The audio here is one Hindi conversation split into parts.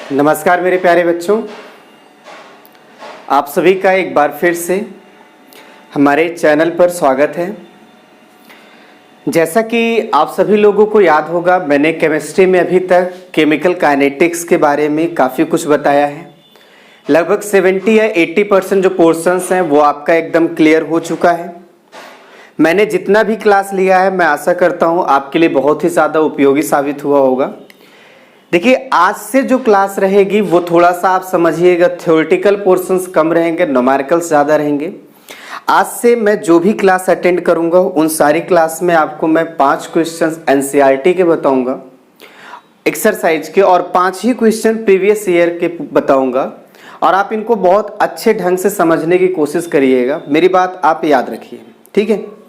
नमस्कार मेरे प्यारे बच्चों, आप सभी का एक बार फिर से हमारे चैनल पर स्वागत है। जैसा कि आप सभी लोगों को याद होगा, मैंने केमिस्ट्री में अभी तक केमिकल काइनेटिक्स के बारे में काफ़ी कुछ बताया है। लगभग 70 या 80% जो पोर्शंस हैं वो आपका एकदम क्लियर हो चुका है। मैंने जितना भी क्लास लिया है, मैं आशा करता हूँ आपके लिए बहुत ही ज़्यादा उपयोगी साबित हुआ होगा। देखिए, आज से जो क्लास रहेगी वो थोड़ा सा आप समझिएगा, थ्योरेटिकल पोर्शंस कम रहेंगे, न्यूमेरिकल्स ज़्यादा रहेंगे। आज से मैं जो भी क्लास अटेंड करूंगा उन सारी क्लास में आपको मैं 5 क्वेश्चंस एनसीईआरटी के बताऊंगा, एक्सरसाइज के, और 5 ही क्वेश्चन प्रीवियस ईयर के बताऊंगा, और आप इनको बहुत अच्छे ढंग से समझने की कोशिश करिएगा। मेरी बात आप याद रखिए, ठीक है।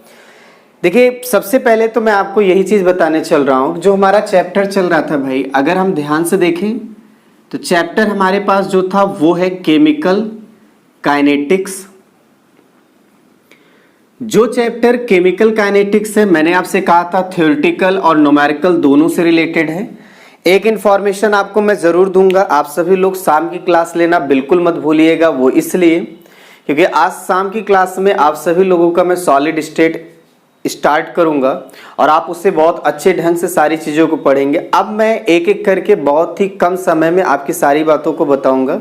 देखिए, सबसे पहले तो मैं आपको यही चीज़ बताने चल रहा हूँ, जो हमारा चैप्टर चल रहा था भाई, अगर हम ध्यान से देखें तो चैप्टर हमारे पास जो था वो है केमिकल काइनेटिक्स। जो चैप्टर केमिकल काइनेटिक्स है, मैंने आपसे कहा था थ्योरेटिकल और न्यूमेरिकल दोनों से रिलेटेड है। एक इन्फॉर्मेशन आपको मैं ज़रूर दूंगा, आप सभी लोग शाम की क्लास लेना बिल्कुल मत भूलिएगा। वो इसलिए क्योंकि आज शाम की क्लास में आप सभी लोगों का मैं सॉलिड स्टेट स्टार्ट करूंगा और आप उससे बहुत अच्छे ढंग से सारी चीज़ों को पढ़ेंगे। अब मैं एक एक करके बहुत ही कम समय में आपकी सारी बातों को बताऊंगा।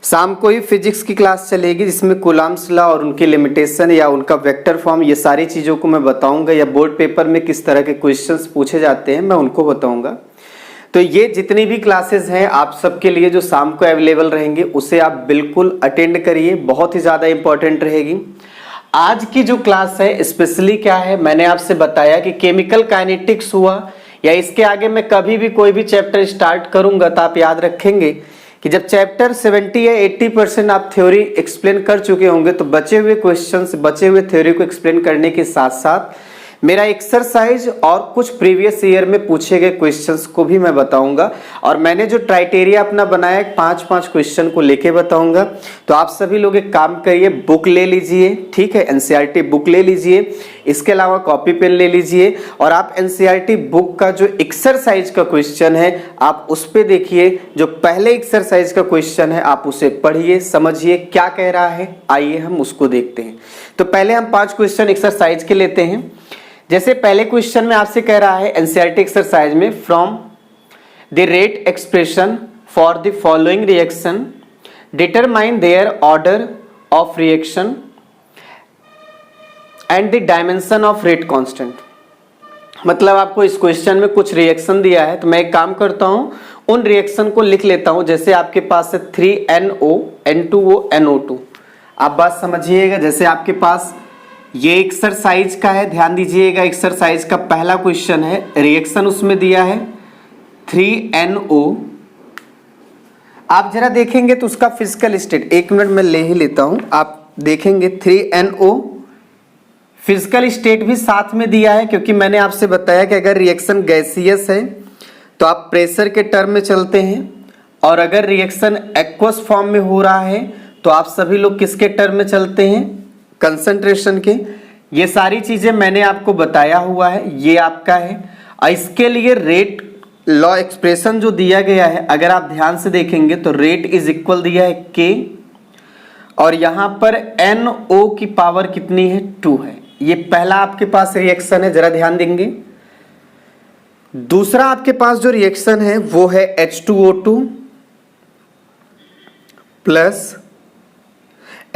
शाम को ही फिजिक्स की क्लास चलेगी, जिसमें कूलम्ब्स लॉ और उनकी लिमिटेशन या उनका वेक्टर फॉर्म, ये सारी चीज़ों को मैं बताऊंगा, या बोर्ड पेपर में किस तरह के क्वेश्चंस पूछे जाते हैं मैं उनको बताऊंगा। तो ये जितनी भी क्लासेस हैं आप सबके लिए जो शाम को अवेलेबल रहेंगे, उसे आप बिल्कुल अटेंड करिए, बहुत ही ज़्यादा इंपॉर्टेंट रहेगी। आज की जो क्लास है स्पेशली क्या है, मैंने आपसे बताया कि केमिकल काइनेटिक्स हुआ, या इसके आगे मैं कभी भी कोई भी चैप्टर स्टार्ट करूंगा तो आप याद रखेंगे कि जब चैप्टर 70 या 80% आप थ्योरी एक्सप्लेन कर चुके होंगे तो बचे हुए क्वेश्चंस, बचे हुए थ्योरी को एक्सप्लेन करने के साथ साथ मेरा एक्सरसाइज और कुछ प्रीवियस ईयर में पूछे गए क्वेश्चंस को भी मैं बताऊंगा। और मैंने जो क्राइटेरिया अपना बनाया है, 5-5 क्वेश्चन को लेके बताऊंगा। तो आप सभी लोग एक काम करिए, बुक ले लीजिए, ठीक है, एनसीईआरटी बुक ले लीजिए, इसके अलावा कॉपी पेन ले लीजिए, और आप एनसीईआरटी बुक का जो एक्सरसाइज का क्वेश्चन है आप उस पर देखिए। जो पहले एक्सरसाइज का क्वेश्चन है आप उसे पढ़िए, समझिए क्या कह रहा है। आइए हम उसको देखते हैं। तो पहले हम 5 क्वेश्चन एक्सरसाइज के लेते हैं। जैसे पहले क्वेश्चन में आपसे कह रहा है एनसीईआरटी एक्सरसाइज में, from the rate expression for the following reaction determine there order of reaction and the dimension of rate constant. मतलब आपको इस क्वेश्चन में कुछ रिएक्शन दिया है, तो मैं एक काम करता हूं, उन रिएक्शन को लिख लेता हूं। जैसे आपके पास है 3NO N2O NO2। आप बात समझिएगा, जैसे आपके पास ये एक्सरसाइज का है, ध्यान दीजिएगा, एक्सरसाइज का पहला क्वेश्चन है, रिएक्शन उसमें दिया है 3NO। आप जरा देखेंगे तो उसका फिजिकल स्टेट, 1 मिनट में ले ही लेता हूं, आप देखेंगे 3NO फिजिकल स्टेट भी साथ में दिया है, क्योंकि मैंने आपसे बताया कि अगर रिएक्शन गैसियस है तो आप प्रेशर के टर्म में चलते हैं, और अगर रिएक्शन एक्वस फॉर्म में हो रहा है तो आप सभी लोग किसके टर्म में चलते हैं, कंसंट्रेशन के। ये सारी चीजें मैंने आपको बताया हुआ है, ये आपका है। और इसके लिए रेट लॉ एक्सप्रेशन जो दिया गया है, अगर आप ध्यान से देखेंगे तो रेट इज इक्वल दिया है K, और यहां पर NO की पावर कितनी है, 2 है। ये पहला आपके पास रिएक्शन है, जरा ध्यान देंगे। दूसरा आपके पास जो रिएक्शन है वो है H2O2 प्लस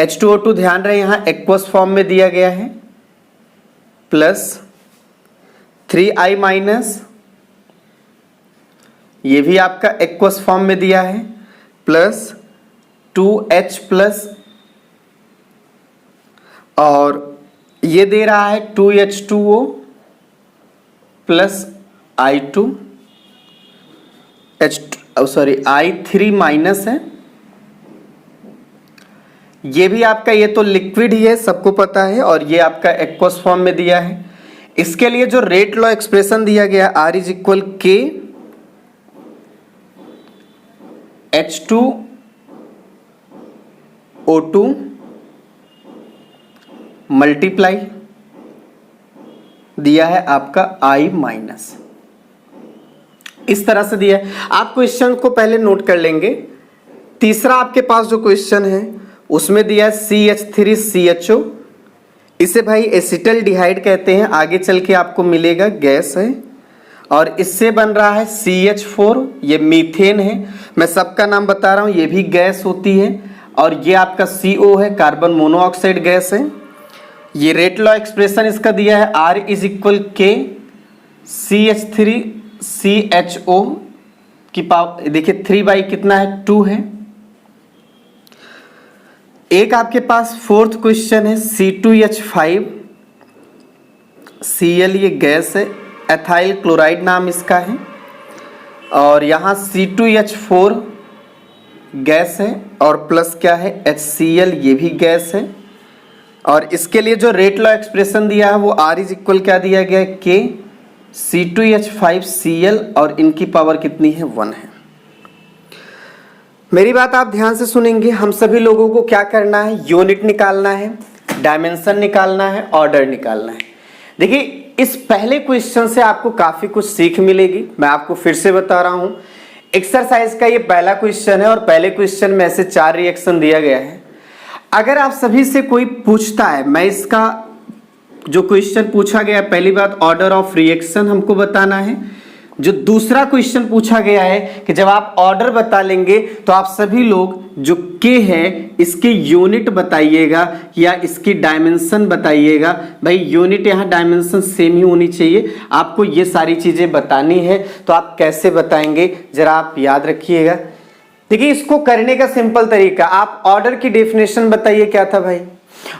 H2O2, ध्यान रहे यहां एक्वस फॉर्म में दिया गया है, प्लस 3I माइनस, ये भी आपका एक्वस फॉर्म में दिया है, प्लस 2H प्लस, और ये दे रहा है 2H2O plus I2 I3 minus है। ये भी आपका, ये तो लिक्विड ही है, सबको पता है, और ये आपका एक्वस फॉर्म में दिया है। इसके लिए जो रेट लॉ एक्सप्रेशन दिया गया, R is equal K H2O2 multiply दिया है आपका I माइनस। इस तरह से दिया है। आप क्वेश्चन को पहले नोट कर लेंगे। तीसरा आपके पास जो क्वेश्चन है उसमें दिया है CH3CHO, इसे भाई एसिटल्डिहाइड कहते हैं, आगे चल के आपको मिलेगा गैस है। और इससे बन रहा है CH4, ये मीथेन है, मैं सबका नाम बता रहा हूं, ये भी गैस होती है। और ये आपका CO है, कार्बन मोनोऑक्साइड गैस है। ये रेट लॉ एक्सप्रेशन इसका दिया है R = K CH3CHO की पावर, देखिए 3 कितना है 2 है। एक आपके पास फोर्थ क्वेश्चन है C2H5 Cl, ये गैस है, एथाइल क्लोराइड नाम इसका है। और यहाँ C2H4 गैस है और प्लस क्या है HCl, ये भी गैस है। और इसके लिए जो रेट लॉ एक्सप्रेशन दिया है वो R = क्या दिया गया है K C2H5Cl, और इनकी पावर कितनी है 1 है। मेरी बात आप ध्यान से सुनेंगे। हम सभी लोगों को क्या करना है, यूनिट निकालना है, डायमेंशन निकालना है, ऑर्डर निकालना है। देखिए इस पहले क्वेश्चन से आपको काफी कुछ सीख मिलेगी। मैं आपको फिर से बता रहा हूं, एक्सरसाइज का ये पहला क्वेश्चन है और पहले क्वेश्चन में ऐसे 4 रिएक्शन दिया गया है। अगर आप सभी से कोई पूछता है, मैं इसका जो क्वेश्चन पूछा गया, पहली बात ऑर्डर ऑफ रिएक्शन हमको बताना है। जो दूसरा क्वेश्चन पूछा गया है कि जब आप ऑर्डर बता लेंगे तो आप सभी लोग जो K है इसकी यूनिट बताइएगा या इसकी डायमेंशन बताइएगा। भाई यूनिट यहाँ डायमेंशन सेम ही होनी चाहिए, आपको ये सारी चीजें बतानी है। तो आप कैसे बताएंगे जरा आप याद रखिएगा। देखिए इसको करने का सिंपल तरीका, आप ऑर्डर की डेफिनेशन बताइए क्या था भाई।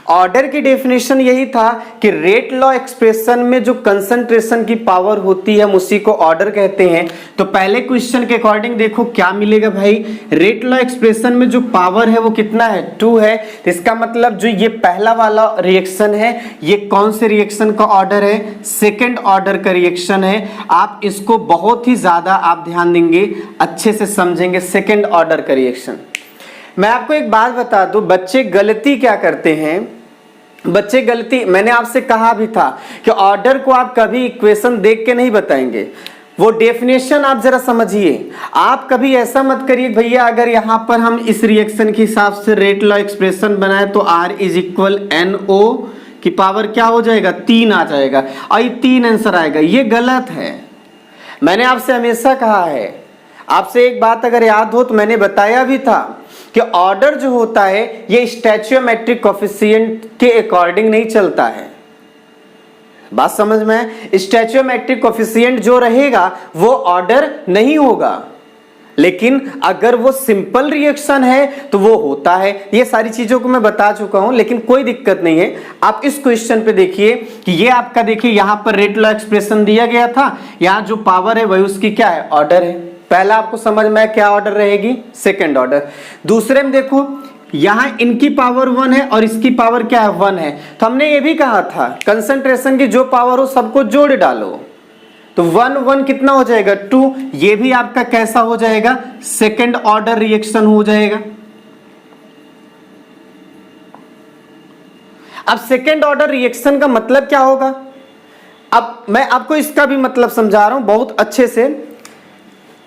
ऑर्डर की डेफिनेशन यही था कि रेट लॉ एक्सप्रेशन में जो कंसंट्रेशन की पावर होती है हम उसी को ऑर्डर कहते हैं। तो पहले क्वेश्चन के अकॉर्डिंग देखो क्या मिलेगा भाई, रेट लॉ एक्सप्रेशन में जो पावर है वो कितना है 2 है। तो इसका मतलब जो ये पहला वाला रिएक्शन है ये कौन से रिएक्शन का ऑर्डर है, सेकेंड ऑर्डर का रिएक्शन है। आप इसको बहुत ही ज्यादा आप ध्यान देंगे, अच्छे से समझेंगे, सेकेंड ऑर्डर का रिएक्शन। मैं आपको एक बात बता दूं, बच्चे गलती क्या करते हैं, बच्चे गलती, मैंने आपसे कहा भी था कि ऑर्डर को आप कभी इक्वेशन देख के नहीं बताएंगे, वो डेफिनेशन आप जरा समझिए। आप कभी ऐसा मत करिए भैया अगर यहां पर हम इस रिएक्शन के हिसाब से रेट लॉ एक्सप्रेशन बनाए तो R = NO की पावर क्या हो जाएगा 3 आ जाएगा और ये 3 आंसर आएगा, ये गलत है। मैंने आपसे हमेशा कहा है, आपसे एक बात अगर याद हो तो मैंने बताया भी था कि ऑर्डर जो होता है ये स्टैचियोमेट्रिक कोफिशिएंट के अकॉर्डिंग नहीं चलता है। बात समझ में है, स्टैचियोमेट्रिक कोफिशिएंट जो रहेगा वो ऑर्डर नहीं होगा, लेकिन अगर वो सिंपल रिएक्शन है तो वो होता है। ये सारी चीजों को मैं बता चुका हूं, लेकिन कोई दिक्कत नहीं है। आप इस क्वेश्चन पे देखिए कि ये आपका देखिए यहां पर रेट लॉ एक्सप्रेशन दिया गया था, यहां जो पावर है वही उसकी क्या है ऑर्डर है। पहला आपको समझ में क्या ऑर्डर रहेगी, सेकंड ऑर्डर। दूसरे में देखो यहां इनकी पावर 1 है और इसकी पावर क्या है 1 है। तो हमने ये भी कहा था कंसंट्रेशन की जो पावर हो सबको जोड़ डालो, तो 1 1 कितना हो जाएगा 2। ये भी आपका कैसा हो जाएगा, सेकंड ऑर्डर रिएक्शन हो जाएगा। अब सेकंड ऑर्डर रिएक्शन का मतलब क्या होगा, अब मैं आपको इसका भी मतलब समझा रहा हूं बहुत अच्छे से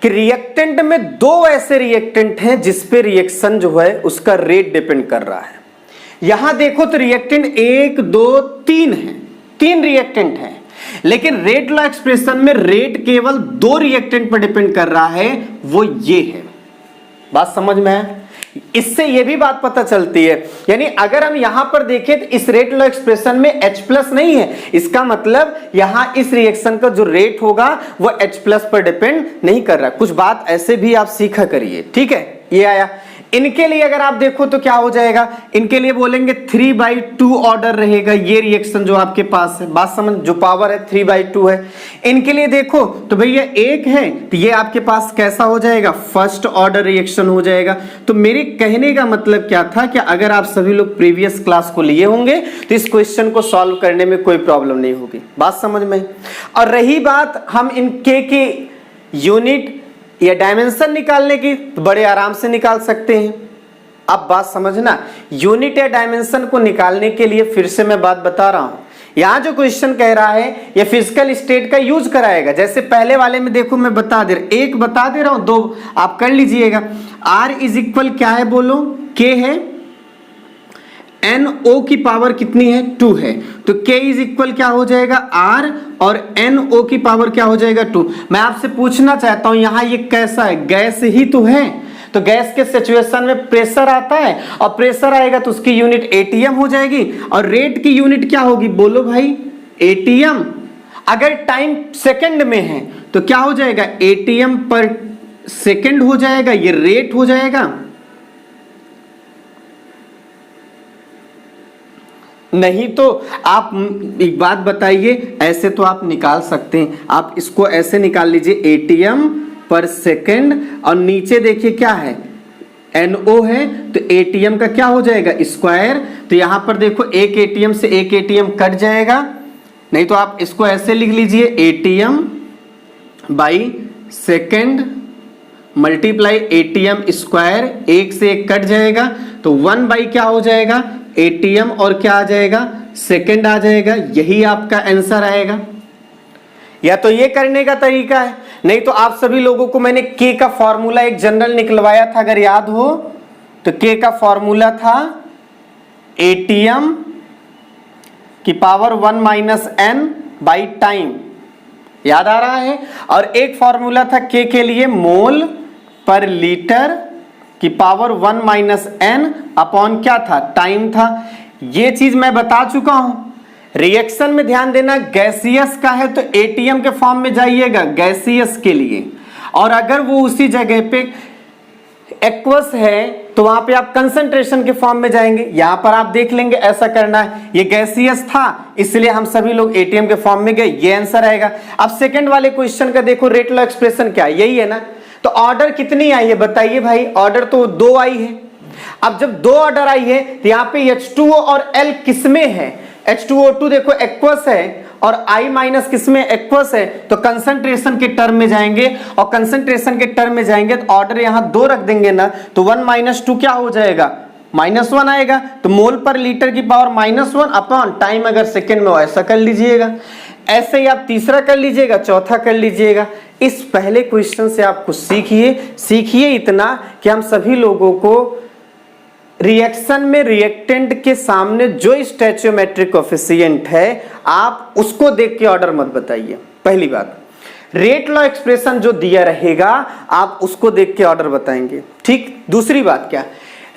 कि रिएक्टेंट में 2 ऐसे रिएक्टेंट हैं जिस पे रिएक्शन जो है उसका रेट डिपेंड कर रहा है। यहां देखो तो रिएक्टेंट 1 2 3 है, 3 रिएक्टेंट हैं, लेकिन रेट लॉ एक्सप्रेशन में रेट केवल 2 रिएक्टेंट पर डिपेंड कर रहा है, वो ये है। बात समझ में है, इससे ये भी बात पता चलती है, यानी अगर हम यहां पर देखें तो इस रेट लॉ एक्सप्रेशन में H+ नहीं है, इसका मतलब यहां इस रिएक्शन का जो रेट होगा वो H+ पर डिपेंड नहीं कर रहा। कुछ बात ऐसे भी आप सीखा करिए, ठीक है। ये आया, इनके लिए अगर आप देखो तो क्या हो जाएगा, इनके लिए बोलेंगे 3/2 ऑर्डर रहेगा ये रिएक्शन जो आपके पास है। बात समझ, जो पावर है 3/2 है। इनके लिए देखो तो भैया 1 है तो ये आपके पास कैसा हो जाएगा, फर्स्ट ऑर्डर रिएक्शन हो जाएगा। तो मेरे कहने का मतलब क्या था कि अगर आप सभी लोग प्रीवियस क्लास को लिए होंगे तो इस क्वेश्चन को सॉल्व करने में कोई प्रॉब्लम नहीं होगी। बात समझ में। और रही बात हम इनके की यूनिट या डायमेंशन निकालने की, तो बड़े आराम से निकाल सकते हैं। अब बात समझना, यूनिट या डायमेंशन को निकालने के लिए फिर से मैं बात बता रहा हूं, यहां जो क्वेश्चन कह रहा है ये फिजिकल स्टेट का यूज कराएगा। जैसे पहले वाले में देखो मैं बता दे रहा, एक बता दे रहा हूं, दो आप कर लीजिएगा। R इज इक्वल क्या है बोलो, K है, NO की पावर कितनी है 2 है, तो K इज इक्वल क्या हो जाएगा R और NO की पावर क्या हो जाएगा 2। मैं आपसे पूछना चाहता हूं यहां ये कैसा है, गैस ही तो है, तो गैस के सिचुएशन में प्रेशर आता है और प्रेशर आएगा तो उसकी यूनिट एटीएम हो जाएगी और रेट की यूनिट क्या होगी बोलो भाई, एटीएम। अगर टाइम सेकंड में है तो क्या हो जाएगा, एटीएम पर सेकंड हो जाएगा, ये रेट हो जाएगा। नहीं तो आप एक बात बताइए, ऐसे तो आप निकाल सकते हैं, आप इसको ऐसे निकाल लीजिए एटीएम पर सेकंड और नीचे देखिए क्या है NO है, तो एटीएम का क्या हो जाएगा स्क्वायर। तो यहां पर देखो एक एटीएम से एक एटीएम कट जाएगा, नहीं तो आप इसको ऐसे लिख लीजिए ATM by second multiply ATM square, एक से एक कट जाएगा तो 1 बाई क्या हो जाएगा एटीएम और क्या आ जाएगा सेकंड आ जाएगा। यही आपका आंसर आएगा। या तो ये करने का तरीका है, नहीं तो आप सभी लोगों को मैंने K का फॉर्मूला एक जनरल निकलवाया था, अगर याद हो तो K का फॉर्मूला था एटीएम की power 1 minus n by time, याद आ रहा है। और एक फॉर्मूला था K के लिए मोल पर लीटर की पावर 1 माइनस n अपॉन क्या था, टाइम था। ये चीज मैं बता चुका हूं। रिएक्शन में ध्यान देना, गैसियस का है तो एटीएम के फॉर्म में जाइएगा गैसियस के लिए, और अगर वो उसी जगह पे एक्वस है तो वहां पे आप कंसंट्रेशन के फॉर्म में जाएंगे। यहां पर आप देख लेंगे ऐसा करना है, ये गैसियस था इसलिए हम सभी लोग एटीएम के फॉर्म में गए, ये आंसर आएगा। अब सेकंड वाले क्वेश्चन का देखो, रेट लॉ एक्सप्रेशन क्या है, यही है ना। तो ऑर्डर कितनी आई है बताइए भाई, ऑर्डर तो 2 आई है। अब जब 2 ऑर्डर आई है तो यहां पे H2O और L किसमें है, H2O2 देखो एक्वस है और I माइनस किसमें एक्वस है, तो कंसंट्रेशन के टर्म में जाएंगे और कंसंट्रेशन के टर्म में जाएंगे तो ऑर्डर यहां 2 रख देंगे ना, तो 1 माइनस 2 क्या हो जाएगा -1 आएगा। तो मोल पर लीटर की पावर -1 अपॉन टाइम अगर सेकंड में हो ऐसा कर लीजिएगा। ऐसे ही आप तीसरा कर लीजिएगा, चौथा कर लीजिएगा। इस पहले क्वेश्चन से आप कुछ सीखिए इतना कि हम सभी लोगों को रिएक्शन में रिएक्टेंट के सामने जो स्टोइचियोमेट्रिक कोएफिशिएंट है आप उसको देख के ऑर्डर मत बताइए। पहली बात, रेट लॉ एक्सप्रेशन जो दिया रहेगा आप उसको देख के ऑर्डर बताएंगे, ठीक। दूसरी बात क्या,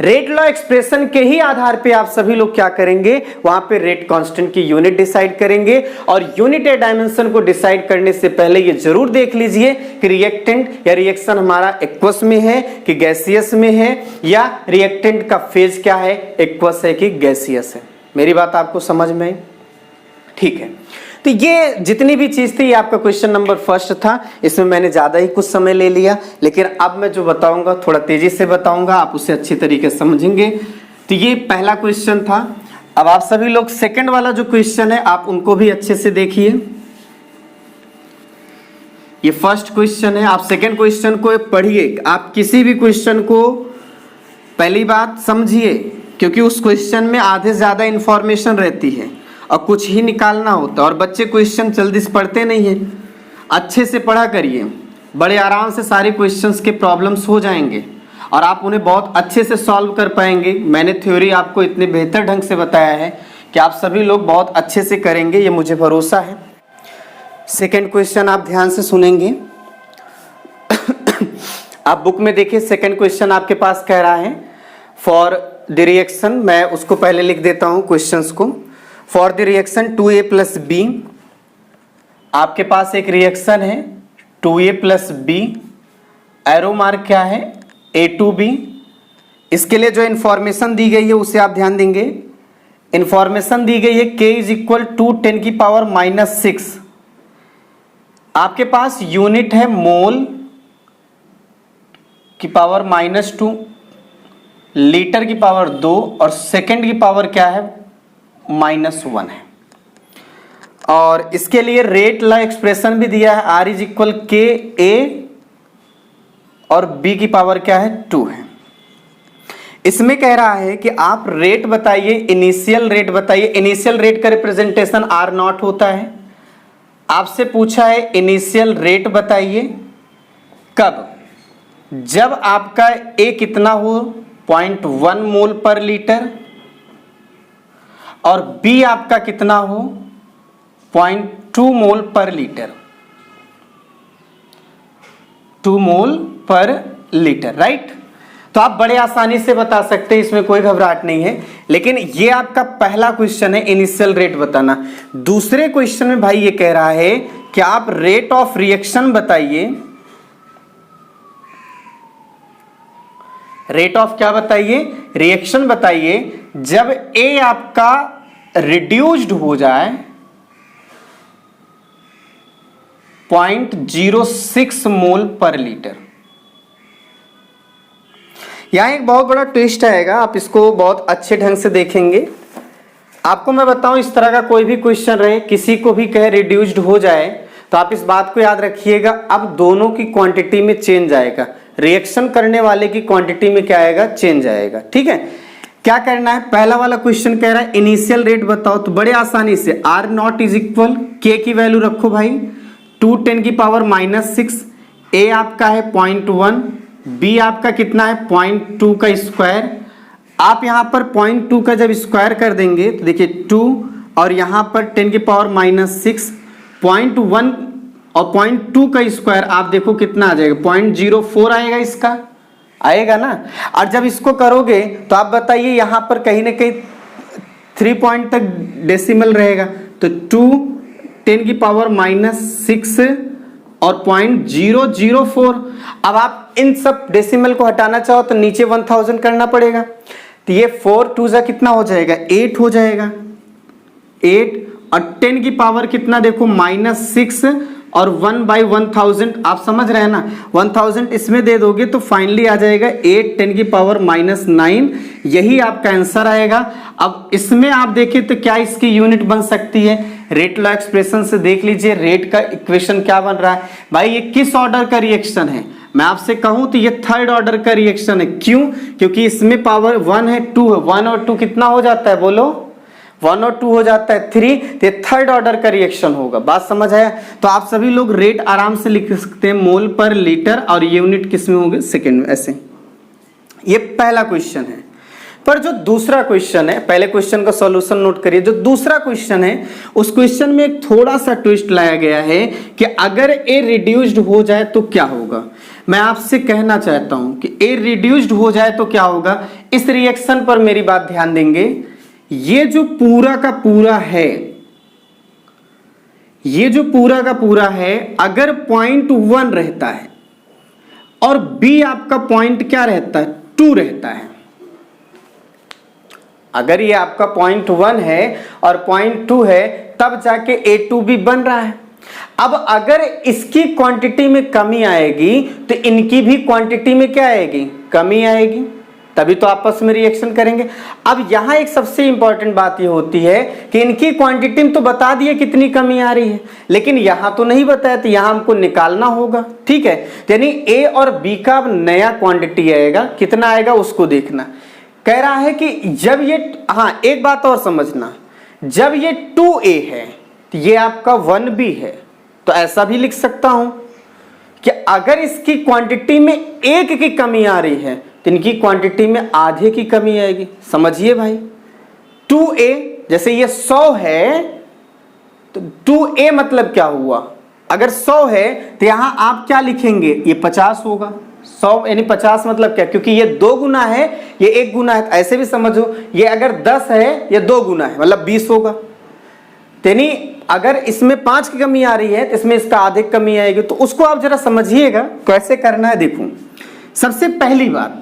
रेट लॉ एक्सप्रेशन के ही आधार पे आप सभी लोग क्या करेंगे, वहां पे रेट कांस्टेंट की यूनिट डिसाइड करेंगे। और यूनिट या डायमेंशन को डिसाइड करने से पहले ये जरूर देख लीजिए कि रिएक्टेंट या रिएक्शन हमारा एक्वस में है कि गैसियस में है, या रिएक्टेंट का फेज क्या है, एक्वस है कि गैसियस है। मेरी बात आपको समझ में आई, ठीक है। तो ये जितनी भी चीज थी ये आपका क्वेश्चन नंबर फर्स्ट था, इसमें मैंने ज्यादा ही कुछ समय ले लिया, लेकिन अब मैं जो बताऊंगा थोड़ा तेजी से बताऊंगा, आप उसे अच्छी तरीके से समझेंगे। तो ये पहला क्वेश्चन था। अब आप सभी लोग सेकंड वाला जो क्वेश्चन है आप उनको भी अच्छे से देखिए। ये फर्स्ट क्वेश्चन है, आप सेकंड क्वेश्चन को पढ़िए। आप किसी भी क्वेश्चन को पहली बात समझिए, क्योंकि उस क्वेश्चन में आधे से ज्यादा इंफॉर्मेशन रहती है और कुछ ही निकालना होता है, और बच्चे क्वेश्चन जल्दी से पढ़ते नहीं हैं। अच्छे से पढ़ा करिए, बड़े आराम से सारे क्वेश्चंस के प्रॉब्लम्स हो जाएंगे और आप उन्हें बहुत अच्छे से सॉल्व कर पाएंगे। मैंने थ्योरी आपको इतने बेहतर ढंग से बताया है कि आप सभी लोग बहुत अच्छे से करेंगे, ये मुझे भरोसा है। सेकेंड क्वेश्चन आप ध्यान से सुनेंगे। आप बुक में देखिए, सेकेंड क्वेश्चन आपके पास कह रहा है फॉर द रिएक्शन, मैं उसको पहले लिख देता हूं क्वेश्चंस को। For the reaction 2A plus B, आपके पास एक रिएक्शन है 2A plus B, arrow mark क्या है A2B। इसके लिए जो इंफॉर्मेशन दी गई है उसे आप ध्यान देंगे। इंफॉर्मेशन दी गई है K इज इक्वल टू 10 की पावर -6। आपके पास यूनिट है मोल की पावर -2, लीटर की पावर 2 और सेकंड की पावर क्या है -1 है। और इसके लिए रेट लॉ एक्सप्रेशन भी दिया है, R इज इक्वल KA और B की पावर क्या है 2 है। इसमें कह रहा है कि आप रेट बताइए, इनिशियल रेट बताइए। इनिशियल रेट का रिप्रेजेंटेशन आर नॉट होता है। आपसे पूछा है इनिशियल रेट बताइए कब, जब आपका ए कितना हो 0.1 मोल पर लीटर और बी आपका कितना हो 0.2 मोल पर लीटर, 2 मोल पर लीटर, राइट। तो आप बड़े आसानी से बता सकते हैं, इसमें कोई घबराहट नहीं है। लेकिन ये आपका पहला क्वेश्चन है, इनिशियल रेट बताना। दूसरे क्वेश्चन में भाई ये कह रहा है कि आप रेट ऑफ रिएक्शन बताइए। रेट ऑफ क्या बताइए, रिएक्शन बताइए, जब ए आपका रिड्यूस्ड हो जाए 0.06 मोल पर लीटर। यहां एक बहुत बड़ा ट्विस्ट आएगा, आप इसको बहुत अच्छे ढंग से देखेंगे। आपको मैं बताऊं, इस तरह का कोई भी क्वेश्चन रहे, किसी को भी कहे रिड्यूस्ड हो जाए, तो आप इस बात को याद रखिएगा, अब दोनों की क्वांटिटी में चेंज आएगा। रिएक्शन करने वाले की क्वांटिटी में क्या आएगा, चेंज आएगा। ठीक है, क्या करना है, पहला वाला क्वेश्चन कह रहा है इनिशियल रेट बताओ, तो बड़े आसानी से आर नॉट इज इक्वल के की वैल्यू रखो भाई 2 10⁻⁻6, ए आपका है 0.1, बी आपका कितना है 0.2 का स्क्वायर। आप यहां पर 0.2 का जब स्क्वायर कर देंगे तो देखिए 2 और यहां पर 10⁻⁻6, 0.1 और 0.2 का स्क्वायर आप देखो कितना आ जाएगा, 0.04 आएगा, इसका आएगा ना। और जब इसको करोगे तो आप बताइए यहां पर कहीं ना कहीं 3 पॉइंट तक डेसिमल रहेगा, तो 2 10⁻⁻6 और 0.004। अब आप इन सब डेसिमल को हटाना चाहो तो नीचे 1000 करना पड़ेगा, तो ये 4 2 कितना हो जाएगा 8 हो जाएगा, 8 और 10 की पावर कितना देखो -6 और 1/1000, आप समझ रहे हैं ना, 1000 इसमें दे दोगे तो फाइनली आ जाएगा 8 10⁻⁹। यही आपका आंसर आएगा। अब इसमें आप देखें तो क्या इसकी यूनिट बन सकती है, रेट लॉ एक्सप्रेशन से देख लीजिए रेट का इक्वेशन क्या बन रहा है। भाई ये किस ऑर्डर का रिएक्शन है, मैं आपसे कहूं तो ये थर्ड ऑर्डर का रिएक्शन है। क्यों, क्योंकि इसमें पावर 1 है, 2 है, 1 और 2 कितना हो जाता है, बोलो 1 और 2 हो जाता है 3, तो थर्ड ऑर्डर का रिएक्शन होगा। बात समझ आया, तो आप सभी लोग रेट आराम से लिख सकते हैं, मोल पर लीटर, और यूनिट किस में होंगे, सेकेंड में। ऐसे ये पहला क्वेश्चन है। पर जो दूसरा क्वेश्चन है, पहले क्वेश्चन का सॉल्यूशन नोट करिए, जो दूसरा क्वेश्चन है उस क्वेश्चन में एक थोड़ा सा ट्विस्ट लाया गया है कि अगर ए रिड्यूस्ड हो जाए तो क्या होगा। मैं आपसे कहना चाहता हूं कि ए रिड्यूस्ड हो जाए तो क्या होगा। इस रिएक्शन पर मेरी बात ध्यान देंगे, ये जो पूरा का पूरा है, ये जो पूरा का पूरा है, अगर 0.1 रहता है और बी आपका पॉइंट क्या रहता है 2 रहता है, अगर ये आपका 0.1 है और 0.2 है तब जाके A2B बन रहा है। अब अगर इसकी क्वांटिटी में कमी आएगी तो इनकी भी क्वांटिटी में क्या आएगी, कमी आएगी, तभी तो आपस में रिएक्शन करेंगे। अब यहां एक सबसे इंपॉर्टेंट बात ये होती है कि इनकी क्वांटिटी में तो बता दिए कितनी कमी आ रही है, लेकिन यहां तो नहीं बताया, तो यहां हमको निकालना होगा। ठीक है, यानी ए और बी का अब नया क्वांटिटी आएगा, कितना आएगा उसको देखना। कह रहा है कि जब ये, हाँ एक बात और समझना, जब ये 2A है तो ये आपका 1B है, तो ऐसा भी लिख सकता हूं कि अगर इसकी क्वांटिटी में 1 की कमी आ रही है तो इनकी क्वांटिटी में आधे की कमी आएगी। समझिए भाई, 2A जैसे ये 100 है तो 2A मतलब क्या हुआ, अगर 100 है तो यहां आप क्या लिखेंगे, ये 50 होगा। 100 यानी 50 मतलब क्या, क्योंकि ये 2 गुना है, ये 1 गुना है, तो ऐसे भी समझो, ये अगर 10 है ये 2 गुना है, मतलब 20 होगा। यानी अगर इसमें 5 की कमी आ रही है तो इसमें इसका आधे कमी आएगी। तो उसको आप जरा समझिएगा कैसे करना है। देखो, सबसे पहली बात,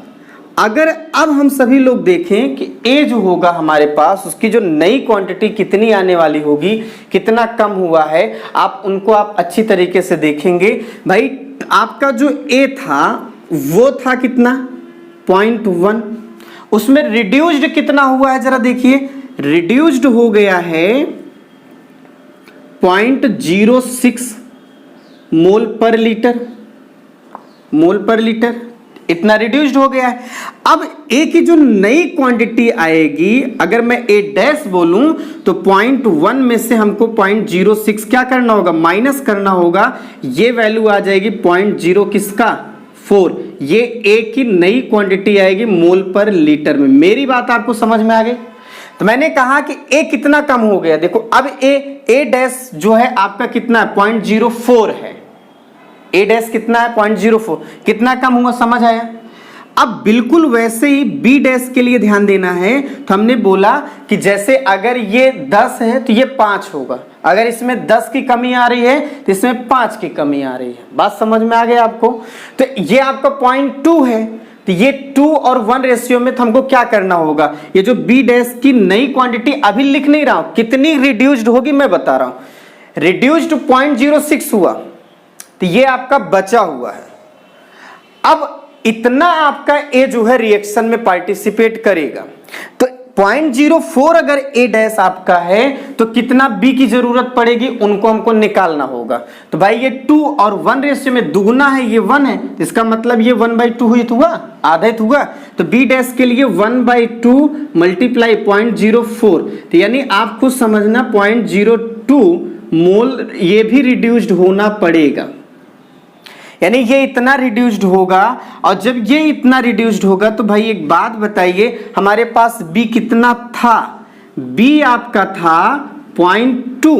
अगर अब हम सभी लोग देखें कि ए जो होगा हमारे पास, उसकी जो नई क्वांटिटी कितनी आने वाली होगी, कितना कम हुआ है, आप उनको आप अच्छी तरीके से देखेंगे। भाई आपका जो ए था वो था कितना 0.1, उसमें रिड्यूस्ड कितना हुआ है जरा देखिए, रिड्यूस्ड हो गया है 0.06 मोल पर लीटर, मोल पर लीटर। इतना रिड्यूस्ड हो गया है। अब ए की जो नई क्वांटिटी आएगी, अगर मैं ए डैश बोलूं तो 0.1 में से हमको 0.06 क्या करना होगा, माइनस करना होगा। ये वैल्यू आ जाएगी 0.0 किसका, 4। ये ए की नई क्वांटिटी आएगी मोल पर लीटर में। मेरी बात आपको समझ में आ गई। तो मैंने कहा कि ए कितना कम हो गया, देखो अब ए डैश जो है आपका कितना है, 0.04 है। ए डैश कितना है, 0.04, कितना कम हुआ, समझ आया। अब बिल्कुल वैसे ही बी डैश के लिए ध्यान देना है। तो हमने बोला कि जैसे अगर ये 10 है तो ये 5 होगा, अगर इसमें 10 की कमी आ रही है तो इसमें 5 की कमी आ रही है। बात समझ में आ गई आपको। तो ये आपका 0.2 है, तो ये 2 और 1 रेशियो में तो हमको क्या करना होगा, ये जो बी डैश की नई क्वांटिटी अभी लिख नहीं रहा हूं, कितनी रिड्यूस्ड होगी मैं बता रहा हूं। रिड्यूस्ड 0.06 हुआ, तो ये आपका बचा हुआ है। अब इतना आपका ए जो है रिएक्शन में पार्टिसिपेट करेगा। तो 0.04 अगर ए डैश आपका है तो कितना बी की जरूरत पड़ेगी, उनको हमको निकालना होगा। तो भाई ये 2 और 1 रेशियो में दुगुना है, ये 1 है, इसका मतलब ये 1/2 हुई तो हुआ, आधा ही तो हुआ। तो बी डैश के लिए 1/2 मल्टीप्लाई 0.04, तो यानी आपको समझना 0.02 मोल ये भी रिड्यूस्ड होना पड़ेगा। यानी ये इतना रिड्यूस्ड होगा। और जब ये इतना रिड्यूस्ड होगा तो भाई एक बात बताइए, हमारे पास बी कितना था, बी आपका था 0.2,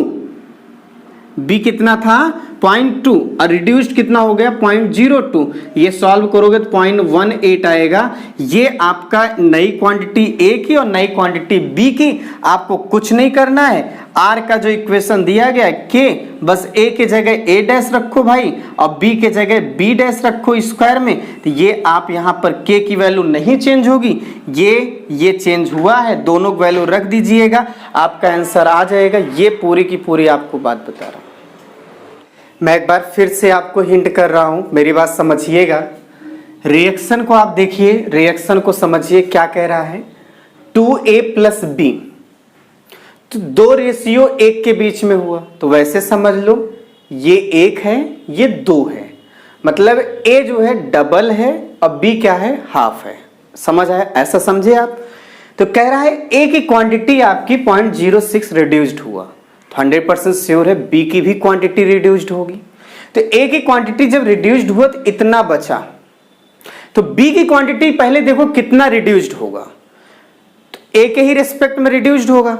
बी कितना था 0.2 और रिड्यूस्ड कितना हो गया 0.02। ये सॉल्व करोगे तो 0.18 आएगा। ये आपका नई क्वांटिटी ए की और नई क्वांटिटी बी की, आपको कुछ नहीं करना है। आर का जो इक्वेशन दिया गया है के, बस ए के जगह ए डैश रखो भाई और बी के जगह बी डैश रखो स्क्वायर में। तो ये आप यहाँ पर के की वैल्यू नहीं चेंज होगी, ये चेंज हुआ है, दोनों वैल्यू रख दीजिएगा, आपका आंसर आ जाएगा। ये पूरी की पूरी आपको बात बता रहा हूं। मैं एक बार फिर से आपको हिंट कर रहा हूं, मेरी बात समझिएगा। रिएक्शन को आप देखिए, रिएक्शन को समझिए क्या कह रहा है। 2a + b, तो 2 रेशियो 1 के बीच में हुआ, तो वैसे समझ लो ये 1 है, ये 2 है, मतलब a जो है डबल है और b क्या है, हाफ है। समझ आया, ऐसा समझे आप। तो कह रहा है a की क्वांटिटी आपकी 0.06 रिड्यूस्ड हुआ, 100% श्योर है b की भी क्वांटिटी रिड्यूस्ड होगी। तो a की क्वांटिटी जब रिड्यूस्ड हुआ तो इतना बचा, तो b की क्वांटिटी पहले देखो कितना रिड्यूस्ड होगा, तो a के ही रिस्पेक्ट में रिड्यूस्ड होगा।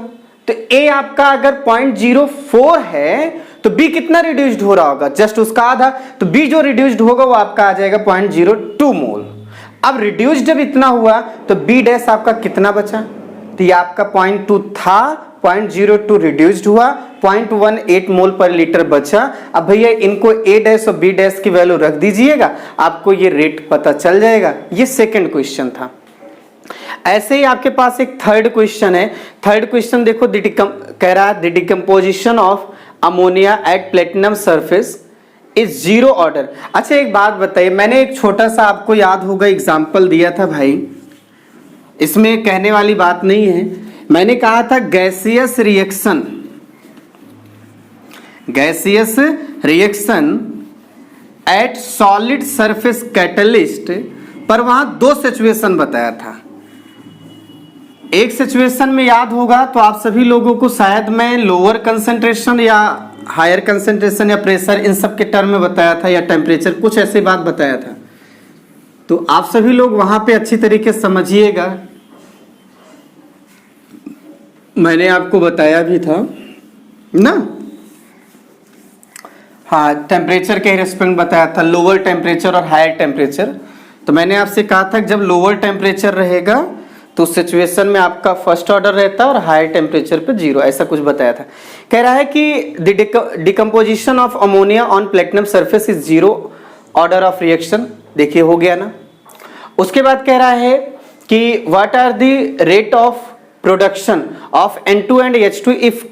तो a आपका अगर 0.04 है तो b कितना रिड्यूस्ड हो रहा होगा, जस्ट उसका आधा। तो b जो रिड्यूस्ड होगा वो आपका आ जाएगा 0.02 मोल। अब रिड्यूस्ड जब इतना हुआ तो b डैश आपका कितना बचा, तो ये आपका 0.2 था, 0.02 रिड्यूस्ड हुआ, 0.18 मोल पर लीटर बचा। अब भैया इनको a डैश और b डैश की वैल्यू रख दीजिएगा, आपको ये रेट पता चल जाएगा। ये सेकंड क्वेश्चन था। ऐसे ही आपके पास एक थर्ड क्वेश्चन है। थर्ड क्वेश्चन देखो, कह रहा है the decomposition of ammonia at platinum surface is 0 order. अच्छा एक बात बताइए, मैंने एक छोटा सा आपको याद होगा एग्जाम्पल दिया था भाई, इसमें कहने वाली बात नहीं है। मैंने कहा था gaseous reaction at solid surface catalyst पर वहां 2 सिचुएशन बताया था। एक सिचुएशन में याद होगा तो आप सभी लोगों को शायद मैं लोअर कंसंट्रेशन या हायर कंसंट्रेशन या प्रेशर इन सब के टर्म में बताया था, या टेम्परेचर, कुछ ऐसी बात बताया था। तो आप सभी लोग वहां पे अच्छी तरीके से समझिएगा, मैंने आपको बताया भी था ना। हाँ, टेम्परेचर के रिस्पेक्ट बताया था, लोअर टेम्परेचर और हायर टेम्परेचर। तो मैंने आपसे कहा था कि जब लोअर टेम्परेचर रहेगा तो सिचुएशन में आपका फर्स्ट ऑर्डर रहता है और हायर टेम्परेचर पे 0, ऐसा कुछ बताया था। कह रहा है कि the decomposition of ammonia on platinum surface is 0 order of reaction. देखिए हो गया ना। उसके बाद कह रहा है कि what are the rate of production of N2 and H2 if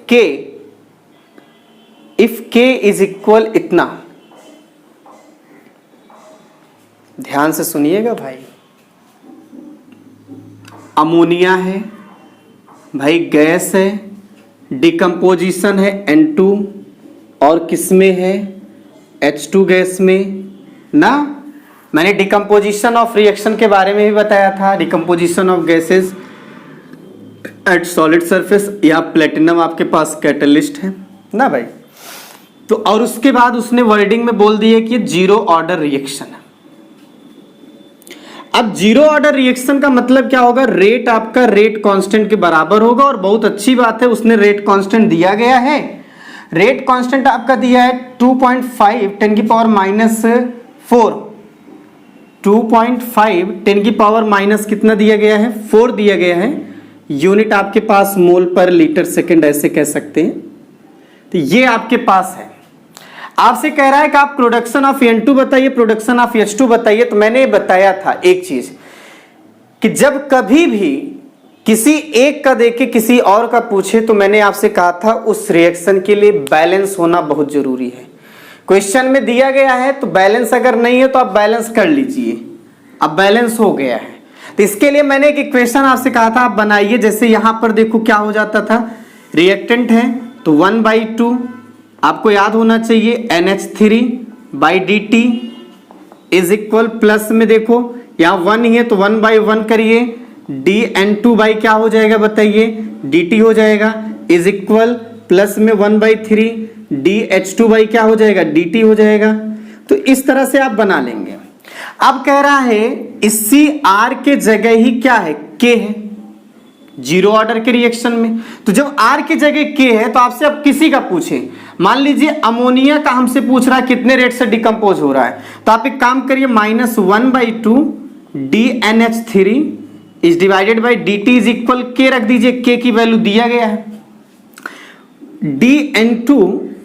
K is equal इतना। ध्यान से सुनिएगा भाई, अमोनिया है भाई, गैस है, डिकम्पोजिशन है N2 और किस में है, H2 गैस में ना। मैंने डिकम्पोजिशन ऑफ रिएक्शन के बारे में भी बताया था, decomposition of gases at solid surface, या प्लेटिनम आपके पास कैटलिस्ट है ना भाई। तो और उसके बाद उसने वर्डिंग में बोल दिया कि जीरो ऑर्डर रिएक्शन है। अब जीरो ऑर्डर रिएक्शन का मतलब क्या होगा, रेट आपका रेट कांस्टेंट के बराबर होगा, और बहुत अच्छी बात है उसने रेट कांस्टेंट दिया गया है। रेट कांस्टेंट आपका दिया है 2.5 10 की पावर -4, 2.5 10 की पावर माइनस कितना दिया गया है, 4 दिया गया है। यूनिट आपके पास मोल पर लीटर सेकंड ऐसे कह सकते हैं। तो ये आपके पास है। आपसे कह रहा है कि आप प्रोडक्शन ऑफ N2 बताइए, प्रोडक्शन ऑफ H2 बताइए। तो मैंने बताया था एक चीज कि जब कभी भी किसी एक का देके किसी और का पूछे तो मैंने आपसे कहा था उस रिएक्शन के लिए बैलेंस होना बहुत जरूरी है। क्वेश्चन में दिया गया है तो बैलेंस अगर नहीं है तो आप बैलेंस कर लीजिए। अब बैलेंस हो गया है तो इसके लिए मैंने एक इक्वेशन आपसे कहा था आप बनाइए। जैसे यहां पर देखो क्या हो जाता था, रिएक्टेंट है तो 1/2 आपको याद होना चाहिए NH3/dt इज इक्वल प्लस में देखो यहां 1 ही है तो 1/1 करिए, dN2 बाई क्या हो जाएगा बताइए, dt हो जाएगा, इज इक्वल प्लस में 1/3 dH2 बाई क्या हो जाएगा, dt हो जाएगा। तो इस तरह से आप बना लेंगे। अब कह रहा है इसी R के जगह ही क्या है, K है जीरो ऑर्डर के रिएक्शन में। तो जब R की जगह K है तो आपसे अब किसी का पूछे, मान लीजिए अमोनिया का हमसे पूछ रहा है कितने रेट से डिकम्पोज हो रहा है, तो आप एक काम करिए -1/2 dNH3 is divided by dt is equal K रख दीजिए, K की वैल्यू दिया गया है, dN2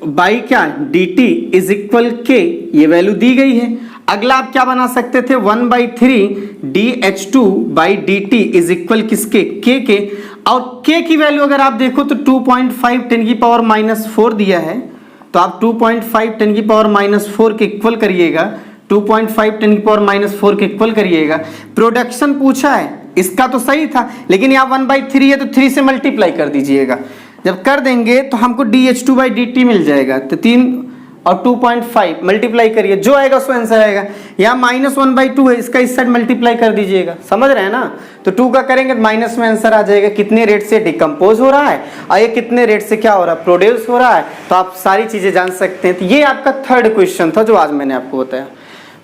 बाई क्या dt इज इक्वल K ये वैल्यू दी गई है। अगला आप क्या बना सकते थे 1/3 dH2 by dt is equal किसके, K के। और K की वैल्यू अगर आप देखो तो 2.5 10 की पावर -4 दिया है, तो आप 2.5 10 की पावर -4 के इक्वल करिएगा, 2.5 10 की पावर -4 के इक्वल करिएगा। प्रोडक्शन पूछा है इसका तो सही था, लेकिन यहाँ 1/3 है तो 3 से मल्टीप्लाई कर दीजिएगा। जब कर देंगे तो हमको dH2/dt मिल जाएगा, तो 3 और 2.5 मल्टीप्लाई करिए, जो आएगा उसका आंसर आएगा। यहाँ -1/2 है, इसका इस साइड मल्टीप्लाई कर दीजिएगा, समझ रहे हैं ना। तो 2 का करेंगे माइनस में आंसर आ जाएगा कितने रेट से डिकम्पोज हो रहा है और ये कितने रेट से क्या हो रहा है, प्रोड्यूस हो रहा है। तो आप सारी चीजें जान सकते हैं। तो ये आपका थर्ड क्वेश्चन था जो आज मैंने आपको बताया।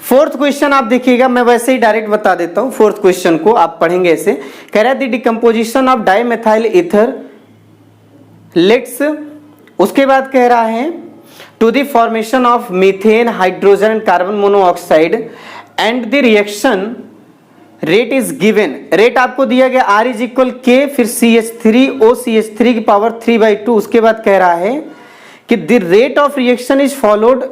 फोर्थ क्वेश्चन आप देखिएगा, मैं वैसे ही डायरेक्ट बता देता हूँ। फोर्थ क्वेश्चन को आप पढ़ेंगे ऐसे, कह रहा है the decomposition of dimethyl ether let's, उसके बाद कह रहा है to the formation of methane hydrogen and carbon monoxide and the reaction rate is given. Rate आपको दिया गया R इज इक्वल K, फिर CH3OCH3 की पावर 3/2। उसके बाद कह रहा है कि the rate of reaction is followed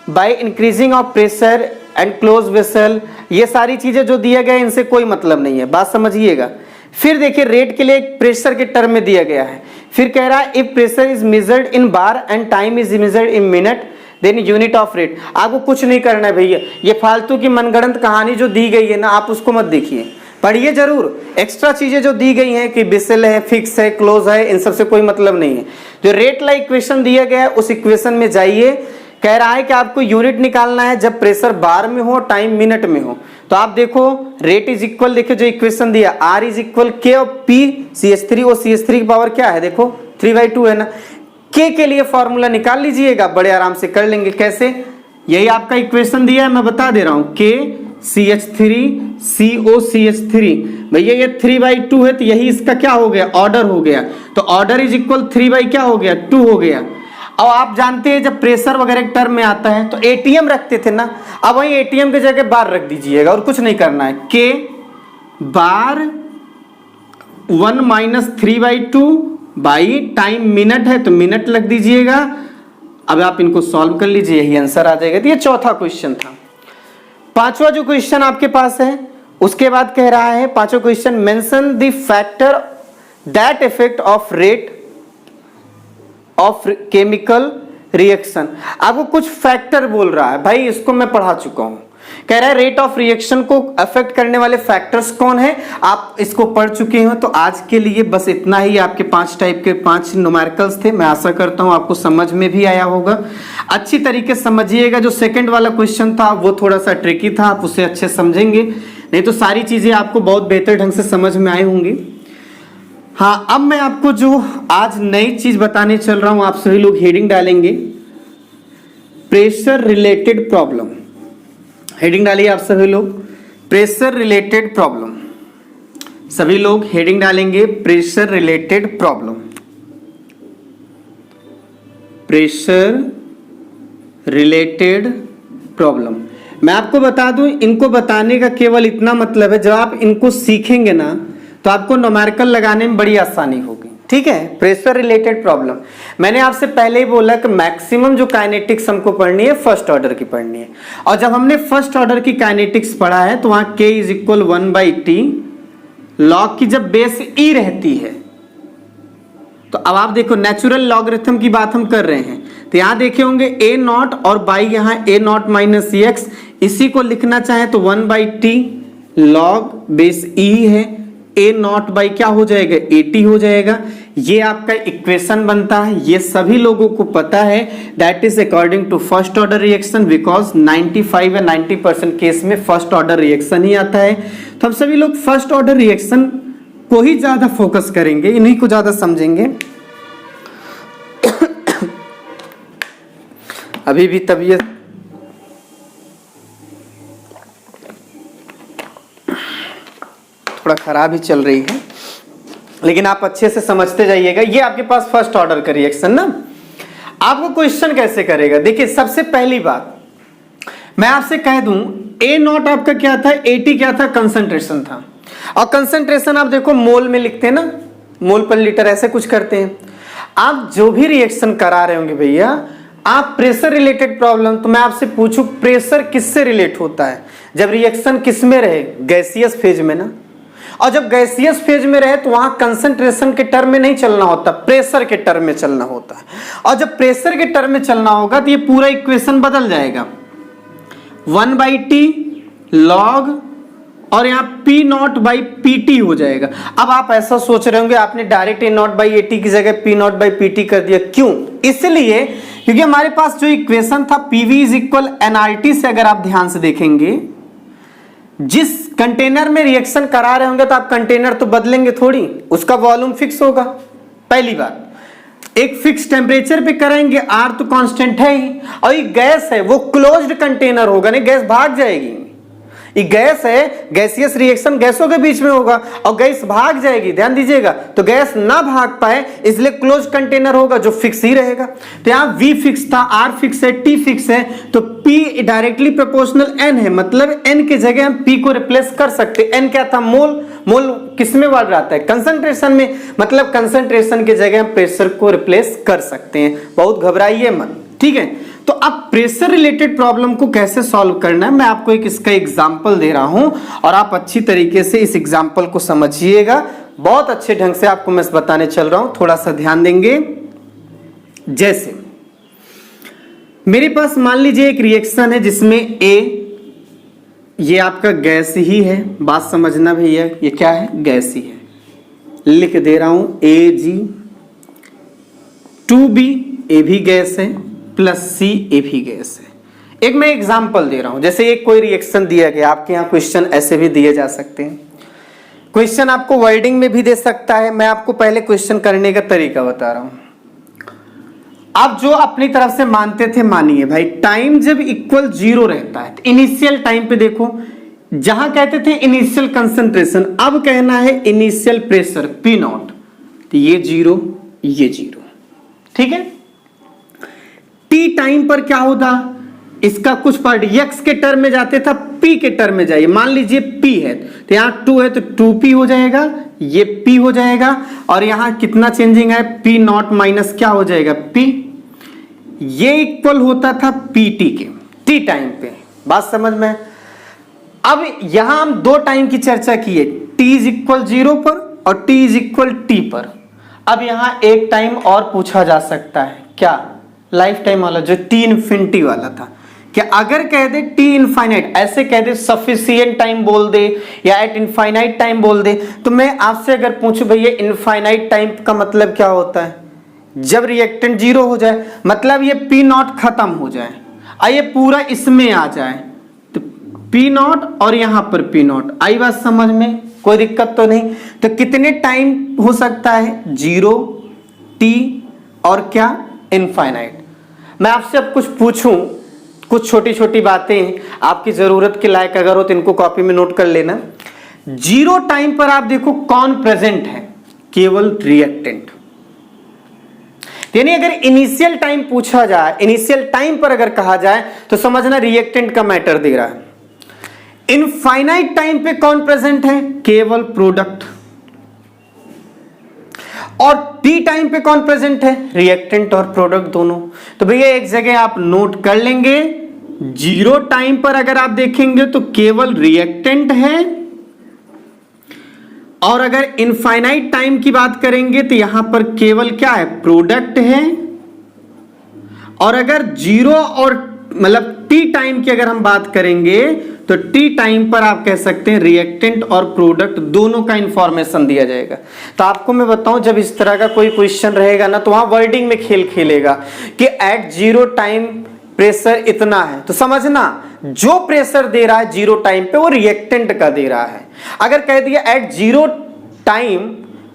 by increasing of pressure and close vessel. ये सारी चीजें जो दिया गया है इनसे कोई मतलब नहीं है, बात समझिएगा। फिर देखिए रेट के लिए एक प्रेशर के टर्म में दिया गया है। फिर कह रहा है if pressure is measured in bar and time is measured in minute then unit of rate. आपको कुछ नहीं करना है भैया, ये फालतू की मनगढ़ंत कहानी जो दी गई है ना, आप उसको मत देखिए, पढ़िए जरूर। एक्स्ट्रा चीजें जो दी गई हैं कि बिसेल है, फिक्स है, क्लोज है, इन सब से कोई मतलब नहीं है। जो रेट लाइक इक्वेशन दिया गया है उस इक्वेशन में जाइए। कह रहा है कि आपको यूनिट निकालना है जब प्रेशर बार में हो, टाइम मिनट में हो। तो आप देखो रेट इज इक्वल, देखिए जो इक्वेशन दिया R इज इक्वल K और P CH3 और CH3 की पावर क्या है, देखो 3/2 है ना। K के लिए फॉर्मूला निकाल लीजिएगा, बड़े आराम से कर लेंगे। कैसे, यही आपका इक्वेशन दिया है, मैं बता दे रहा हूं, K CH3 COCH3। भैया ये 3/2 है तो यही इसका क्या हो गया, ऑर्डर हो गया। तो ऑर्डर इज इक्वल 3 क्या हो गया, 2 हो गया। अब आप जानते हैं जब प्रेशर वगैरह के टर्म में आता है तो ATM रखते थे ना, अब वही ATM की जगह बार रख दीजिएगा और कुछ नहीं करना है। K bar 1 - 3/2 by time minute है तो मिनट लग दीजिएगा। अब आप इनको सॉल्व कर लीजिए, यही आंसर आ जाएगा। तो ये चौथा क्वेश्चन था। पांचवा जो क्वेश्चन आपके पास है उसके बाद कह रहा है पांचवा question, mention the factor that effect of rate of chemical reaction. आपको कुछ फैक्टर बोल रहा है भाई, इसको मैं पढ़ा चुका हूं। कह रहा है रेट ऑफ रिएक्शन को अफेक्ट करने वाले फैक्टर्स कौन है, आप इसको पढ़ चुके हो। तो आज के लिए बस इतना ही, आपके 5 टाइप के 5 न्यूमेरिकल्स थे। मैं आशा करता हूं आपको समझ में भी आया होगा। अच्छी तरीके से समझिएगा। जो सेकंड वाला क्वेश्चन था वो थोड़ा सा ट्रिकी था, आप उसे अच्छे समझेंगे, नहीं तो सारी चीजें आपको बहुत बेहतर ढंग से समझ में आई होंगी। हाँ, अब मैं आपको जो आज नई चीज बताने चल रहा हूं, आप सभी लोग हेडिंग डालेंगे प्रेशर रिलेटेड प्रॉब्लम। हेडिंग डालिए आप सभी लोग, प्रेशर रिलेटेड प्रॉब्लम। सभी लोग हेडिंग डालेंगे pressure related problem. Pressure related problem. मैं आपको बता दूं, इनको बताने का केवल इतना मतलब है, जब आप इनको सीखेंगे ना तो आपको न्यूमेरिकल लगाने में बड़ी आसानी होगी। ठीक है, प्रेशर रिलेटेड प्रॉब्लम। मैंने आपसे पहले ही बोला कि मैक्सिमम जो काइनेटिक्स हमको पढ़नी है फर्स्ट ऑर्डर की पढ़नी है, और जब हमने फर्स्ट ऑर्डर की काइनेटिक्स पढ़ा है तो वहां k is equal 1/t log की जब बेस e रहती है, तो अब आप देखो नेचुरल लॉगरिथम की बात हम कर रहे हैं, तो यहां देखे होंगे a0 और बाई यहां a0 माइनस x, इसी को लिखना चाहे तो 1/t लॉग बेस e है, a0 बाई क्या हो जाएगा, at हो जाएगा। ये आपका इक्वेशन बनता है, ये सभी लोगों को पता है। That is according to first order reaction, because 95 या 90% केस में फर्स्ट ऑर्डर रिएक्शन ही आता है। तो हम सभी लोग फर्स्ट ऑर्डर रिएक्शन को ही ज्यादा फोकस करेंगे, इन्हीं को ज्यादा समझेंगे। अभी भी तबीयत थोड़ा खराब ही चल रही है, लेकिन आप अच्छे से समझते जाइएगा। ये आपके पास फर्स्ट ऑर्डर का रिएक्शन ना, आपको क्वेश्चन कैसे करेगा। देखिए, सबसे पहली बात मैं आपसे कह दूं, A0 आपका क्या था, AT क्या था, कंसंट्रेशन था। और कंसंट्रेशन आप देखो मोल में लिखते हैं ना, मोल पर लीटर ऐसे कुछ करते हैं। आप जो भी रिएक्शन करा रहे होंगे भैया, आप प्रेशर रिलेटेड प्रॉब्लम, तो मैं आपसे पूछूं प्रेशर किससे रिलेट होता है, जब रिएक्शन किस में रहे, गैसियस फेज में ना। और जब गैसियस फेज में रहे तो वहां कंसंट्रेशन के टर्म में नहीं चलना होता, प्रेशर के टर्म में चलना होता है। और जब प्रेशर के टर्म में चलना होगा तो ये पूरा इक्वेशन बदल जाएगा, 1/t लॉग और यहाँ P0/pt हो जाएगा। अब आप ऐसा सोच रहे होंगे आपने डायरेक्ट A0/at की जगह P0/pt कर दिया, क्यों? इसलिए क्योंकि हमारे पास जो इक्वेशन था PV इज इक्वल nRT से, अगर आप ध्यान से देखेंगे, जिस कंटेनर में रिएक्शन करा रहे होंगे तो आप कंटेनर तो बदलेंगे थोड़ी, उसका वॉल्यूम फिक्स होगा। पहली बात, एक फिक्स टेम्परेचर पे करेंगे, R तो कांस्टेंट है ही, और ये गैस है वो क्लोज्ड कंटेनर होगा, नहीं गैस भाग जाएगी। ये गैस है, गैसियस रिएक्शन गैसों के बीच में होगा और गैस भाग जाएगी, ध्यान दीजिएगा। तो गैस ना भाग पाए इसलिए क्लोज कंटेनर होगा जो फिक्स ही रहेगा। तो यहाँ V फिक्स था, R फिक्स है, T फिक्स है, तो P डायरेक्टली प्रोपोर्शनल N है, मतलब N के जगह हम P को रिप्लेस कर सकते। N क्या था, मोल। मोल किस में बढ़ जाता है, कंसंट्रेशन में, मतलब कंसंट्रेशन के जगह हम प्रेशर को रिप्लेस कर सकते हैं। बहुत घबराइए मत, ठीक है। तो अब प्रेशर रिलेटेड प्रॉब्लम को कैसे सॉल्व करना है, मैं आपको एक इसका एग्जांपल दे रहा हूं और आप अच्छी तरीके से इस एग्जांपल को समझिएगा। बहुत अच्छे ढंग से आपको मैं बताने चल रहा हूं, थोड़ा सा ध्यान देंगे। जैसे मेरे पास मान लीजिए एक रिएक्शन है जिसमें A, ये आपका गैस ही है, बात समझना भैया, ये क्या है, गैस ही है। लिख दे रहा हूं Ag, 2B, A भी गैस है, प्लस C, A भी गैस है। एक मैं एग्जांपल दे रहा हूं, जैसे एक कोई रिएक्शन दिया गया, आपके यहां क्वेश्चन ऐसे भी दिए जा सकते हैं। क्वेश्चन आपको वर्डिंग में भी दे सकता है, मैं आपको पहले क्वेश्चन करने का तरीका बता रहा हूं। आप जो अपनी तरफ से मानते थे मानिए भाई, टाइम जब इक्वल 0 रहता है तो इनिशियल टाइम पे देखो, जहां कहते थे इनिशियल कंसंट्रेशन, अब कहना है इनिशियल प्रेशर P0, तो ये 0, ये 0, ठीक है। T टाइम पर क्या होता, इसका कुछ पार्ट x के टर्म में जाते था, P के टर्म में जाइए। मान लीजिए P है तो यहां 2 है तो 2P हो जाएगा, ये P हो जाएगा, और यहां कितना चेंजिंग है, P0 माइनस क्या हो जाएगा, P। ये इक्वल होता था PT के, T टाइम पे, बात समझ में। अब यहां हम दो टाइम की चर्चा की है, T इज इक्वल 0 पर और T इज इक्वल T पर। अब यहां एक टाइम और पूछा जा सकता है, क्या, लाइफ टाइम वाला, जो T इन्फिनिटी वाला था, कि अगर कह दे टी इनफाइनाइट, ऐसे कह दे सफिशिएंट टाइम बोल दे या एट इनफाइनाइट टाइम बोल दे, तो मैं आपसे अगर पूछूं भैया इनफाइनाइट टाइम का मतलब क्या होता है? जब रिएक्टेंट जीरो हो जाए, मतलब ये पी नॉट खत्म हो जाए, ये पूरा इसमें आ जाए, तो पी नॉट और यहां पर पी नॉट। आई बात समझ में? कोई दिक्कत तो नहीं? तो कितने टाइम हो सकता है? जीरो, टी और क्या? इनफाइनाइट। मैं आपसे अब कुछ पूछूं, कुछ छोटी छोटी बातें आपकी जरूरत के लायक अगर हो तो इनको कॉपी में नोट कर लेना। जीरो टाइम पर आप देखो कौन प्रेजेंट है? केवल रिएक्टेंट। यानी अगर इनिशियल टाइम पूछा जाए, इनिशियल टाइम पर अगर कहा जाए तो समझना रिएक्टेंट का मैटर दे रहा है। इनफाइनाइट टाइम पे कौन प्रेजेंट है? केवल प्रोडक्ट। और टी टाइम पे कौन प्रेजेंट है? रिएक्टेंट और प्रोडक्ट दोनों। तो भैया एक जगह आप नोट कर लेंगे, जीरो टाइम पर अगर आप देखेंगे तो केवल रिएक्टेंट है, और अगर इनफाइनाइट टाइम की बात करेंगे तो यहां पर केवल क्या है? प्रोडक्ट है। और अगर जीरो और मतलब टी टाइम की अगर हम बात करेंगे तो टी टाइम पर आप कह सकते हैं रिएक्टेंट और प्रोडक्ट दोनों का इंफॉर्मेशन दिया जाएगा। तो आपको मैं बताऊं, जब इस तरह का कोई क्वेश्चन रहेगा ना तो वहां वर्डिंग में खेल खेलेगा कि एट जीरो टाइम प्रेशर इतना है, तो समझना जो प्रेशर दे रहा है जीरो टाइम पे वो रिएक्टेंट का दे रहा है। अगर कह दिया एट जीरो टाइम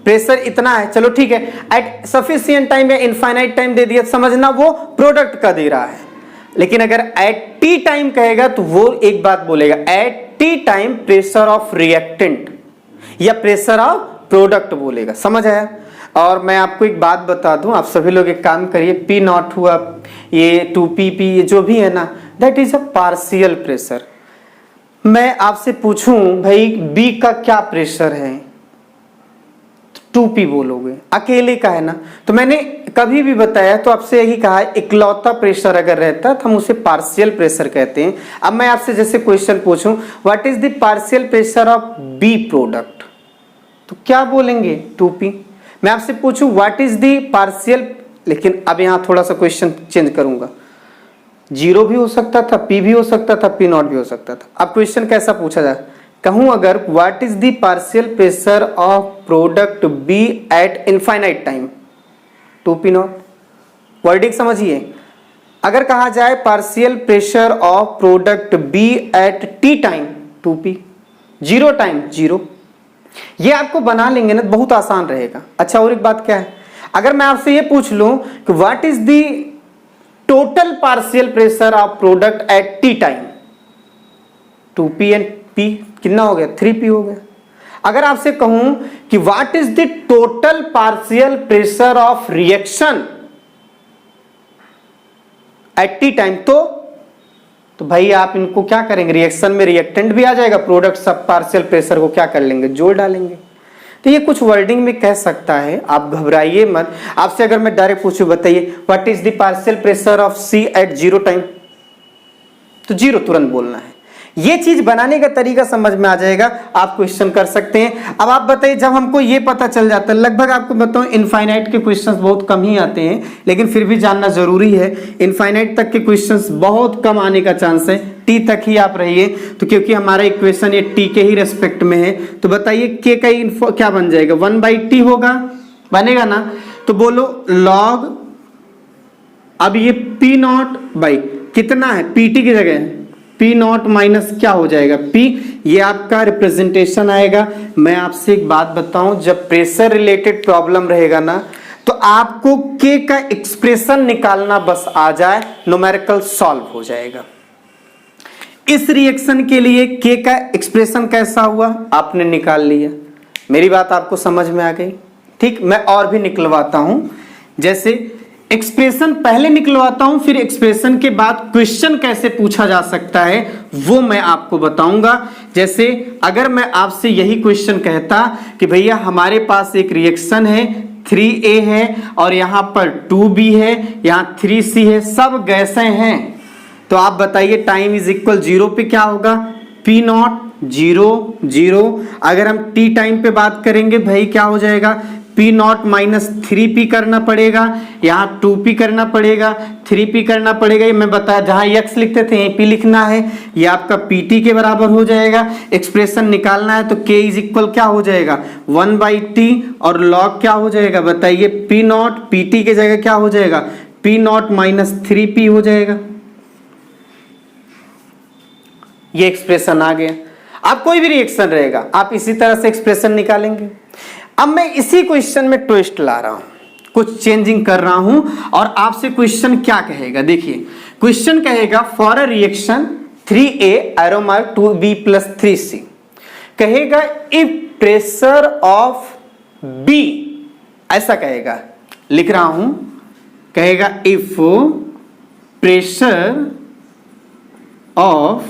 प्रेशर इतना है, चलो ठीक है, एट सफिशिएंट टाइम या इनफाइनाइट टाइम दे दिया, समझना वो प्रोडक्ट का दे रहा है। लेकिन अगर एट टी टाइम कहेगा तो वो एक बात बोलेगा, eight T time pressure of reactant या प्रेशर ऑफ प्रोडक्ट बोलेगा। समझ आया? और मैं आपको एक बात बता दूं, आप सभी लोग एक काम करिए, पी नॉट हुआ, ये 2PP ये जो भी है ना, that is a partial pressure. मैं आपसे पूछूं भाई बी का क्या प्रेशर है, 2P बोलोगे, अकेले का है ना। तो मैंने कभी भी बताया तो आपसे यही कहा, इकलौता प्रेशर अगर रहता है तो हम उसे पार्शियल प्रेशर कहते हैं। अब मैं आपसे जैसे क्वेश्चन पूछूं what is the partial pressure of B product, तो क्या बोलेंगे? 2P। मैं आपसे पूछूं व्हाट इज द पार्शियल, लेकिन अब यहां थोड़ा सा क्वेश्चन चेंज करूंगा, जीरो भी हो सकता था, पी भी हो सकता था, पी नॉट भी हो सकता था। अब क्वेश्चन कैसा पूछा जाए? कहूं अगर what is the partial pressure of product B at infinite time, 2P naught. Wording समझिए, अगर कहा जाए partial pressure of product B at T time, 2P, zero time zero, ये आपको बना लेंगे ना, बहुत आसान रहेगा। अच्छा और एक बात क्या है, अगर मैं आपसे ये पूछ लूं कि what is the total partial pressure of product at T time, 2P and P कितना हो गया? 3P हो गया। अगर आपसे कहूं कि what is the total partial pressure of reaction at T time, तो भाई आप इनको क्या करेंगे? रिएक्शन में रिएक्टेंट भी आ जाएगा, प्रोडक्ट सब पार्शियल प्रेशर को क्या कर लेंगे? जोड़ डालेंगे। तो ये कुछ वर्डिंग में कह सकता है, आप घबराइए मत। आपसे अगर मैं डायरेक्ट पूछूं बताइए what is the partial pressure of C at zero time, तो जीरो तुरंत बोलना है। ये चीज बनाने का तरीका समझ में आ जाएगा, आप क्वेश्चन कर सकते हैं। अब आप बताइए, जब हमको ये पता चल जाता है, लगभग आपको बताऊं इनफाइनाइट के क्वेश्चंस बहुत कम ही आते हैं, लेकिन फिर भी जानना जरूरी है। इनफाइनाइट तक के क्वेश्चंस बहुत कम आने का चांस है, टी तक ही आप रहिए। तो क्योंकि हमारा इक्वेशन ये टी के ही रेस्पेक्ट में है, तो बताइए के का क्या बन जाएगा? 1/t होगा, बनेगा ना? तो बोलो लॉग, अब ये पी नॉट बाई कितना है? पीटी की जगह पी नॉट माइनस क्या हो जाएगा? पी। ये आपका रिप्रेजेंटेशन आएगा। मैं आपसे एक बात बताऊं, जब प्रेशर रिलेटेड प्रॉब्लम रहेगा ना, तो आपको के का एक्सप्रेशन निकालना बस आ जाए, न्यूमेरिकल सॉल्व हो जाएगा। इस रिएक्शन के लिए के का एक्सप्रेशन कैसा हुआ आपने निकाल लिया, मेरी बात आपको समझ में आ गई? ठीक, मैं और भी निकलवाता हूं, जैसे एक्सप्रेशन पहले निकलवाता हूं, फिर एक्सप्रेशन के बाद क्वेश्चन कैसे पूछा जा सकता है वो मैं आपको बताऊंगा। जैसे अगर मैं आपसे यही क्वेश्चन कहता कि भैया हमारे पास एक रिएक्शन है, 3A है और यहां पर 2B है, यहां 3C है, सब गैसें हैं, तो आप बताइए टाइम इज इक्वल जीरो पे क्या होगा? P not 0 0। अगर हम T टाइम पे बात करेंगे भाई क्या हो जाएगा? पी नॉट माइनस 3p करना पड़ेगा, यहाँ 2p करना पड़ेगा, 3p करना पड़ेगा। ये मैं बताया, जहां x लिखते थे यहीं p लिखना है। ये आपका pt के बराबर हो जाएगा। एक्सप्रेशन निकालना है तो k इज इक्वल क्या हो जाएगा 1/t और log क्या हो जाएगा बताइए, p नॉट pt के जगह क्या हो जाएगा p नॉट माइनस 3p हो जाएगा। ये एक्सप्रेशन आ गया। अब कोई भी रिएक्शन रहेगा आप इसी तरह से एक्सप्रेशन निकालेंगे। अब मैं इसी क्वेश्चन में ट्विस्ट ला रहा हूं, कुछ चेंजिंग कर रहा हूं और आपसे क्वेश्चन क्या कहेगा। देखिए क्वेश्चन कहेगा for a reaction 3a arrow mark 2b plus 3c, कहेगा इफ प्रेशर ऑफ b, ऐसा कहेगा, लिख रहा हूं, कहेगा if pressure of,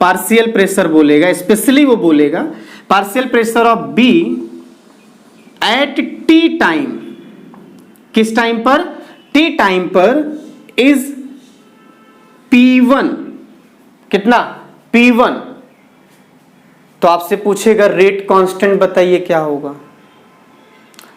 partial pressure बोलेगा, स्पेशली वो बोलेगा partial pressure of B at T time, किस टाइम पर, टी टाइम पर इज P1, कितना P1। तो आपसे पूछेगा रेट कांस्टेंट बताइए क्या होगा,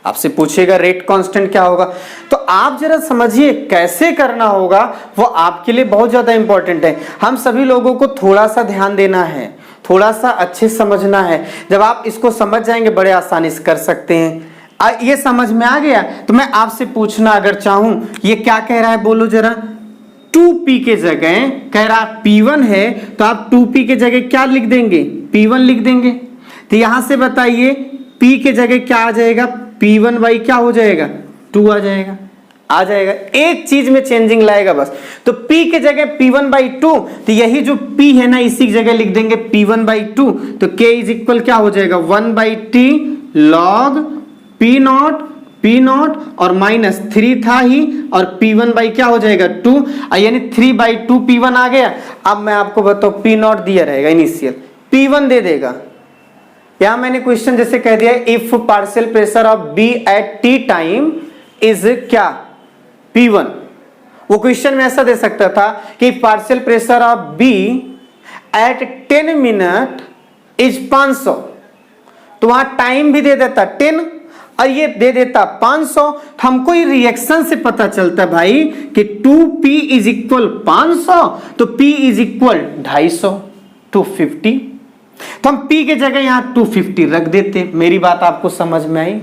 आपसे पूछेगा रेट कांस्टेंट क्या होगा। तो आप जरा समझिए कैसे करना होगा, वो आपके लिए बहुत ज्यादा इंपॉर्टेंट है। हम सभी लोगों को थोड़ा सा ध्यान देना है, थोड़ा सा अच्छे समझना है। जब आप इसको समझ जाएंगे बड़े आसानी से कर सकते हैं। ये समझ में आ गया तो मैं आपसे पूछना अगर चाहूं, ये क्या कह रहा है बोलो जरा, 2p के जगह कह रहा P1 है तो आप 2p के जगह क्या लिख देंगे P1 लिख देंगे। तो यहां से बताइए p के जगह क्या आ जाएगा, P1 बाई क्या हो जाएगा 2 आ जाएगा, आ जाएगा। एक चीज में चेंजिंग लाएगा बस, तो p के जगह P1 बाई 2, तो यही जो p है ना इसी जगह लिख देंगे P1 बाई 2, तो k इज इक्वल क्या हो जाएगा 1/t log p नॉट और माइनस 3 था ही और P1 बाई क्या हो जाएगा 2, यानी 3/2 P1 आ गया। अब मैं आपको बताऊं p नॉट दिया रहेगा इनिशियल, P1 दे देगा। यहां मैंने क्वेश्चन जैसे कह दिया if partial pressure of B eight T time is क्या P1, वो क्वेश्चन में ऐसा दे सकता था कि partial pressure of B at 10 minute is 500, तो वहां टाइम भी दे देता 10 और ये दे देता 500। हमको ये रिएक्शन से पता चलता है भाई कि 2p इज इक्वल 500, तो p इज इक्वल 250 250, तो हम p के जगह यहां 250 रख देते। मेरी बात आपको समझ में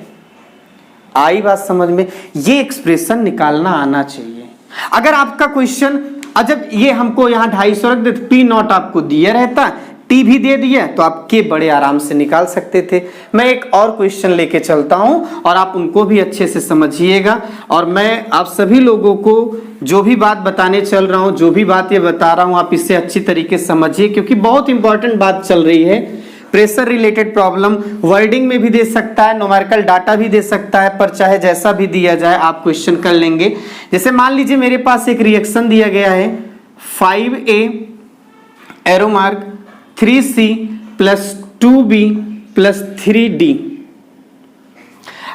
आई बात समझ में। ये एक्सप्रेशन निकालना आना चाहिए। अगर आपका क्वेश्चन जब ये हमको यहां 250 रख देते, p नॉट आपको दिया रहता, t भी दे दिया, तो आप के बड़े आराम से निकाल सकते थे। मैं एक और क्वेश्चन लेके चलता हूं और आप उनको भी अच्छे से समझिएगा। और मैं आप सभी लोगों को जो भी बात बताने चल रहा हूं, जो भी बात ये बता रहा हूं, आप इससे अच्छी तरीके से समझिए, क्योंकि बहुत इंपॉर्टेंट बात चल रही है। प्रेशर रिलेटेड प्रॉब्लम वर्डिंग में भी दे सकता है, न्यूमेरिकल डाटा भी दे सकता है, पर चाहे जैसा भी दिया जाए आप क्वेश्चन कर लेंगे। जैसे मान लीजिए मेरे पास एक रिएक्शन दिया गया है 5a arrow mark 3c plus 2b plus 3d।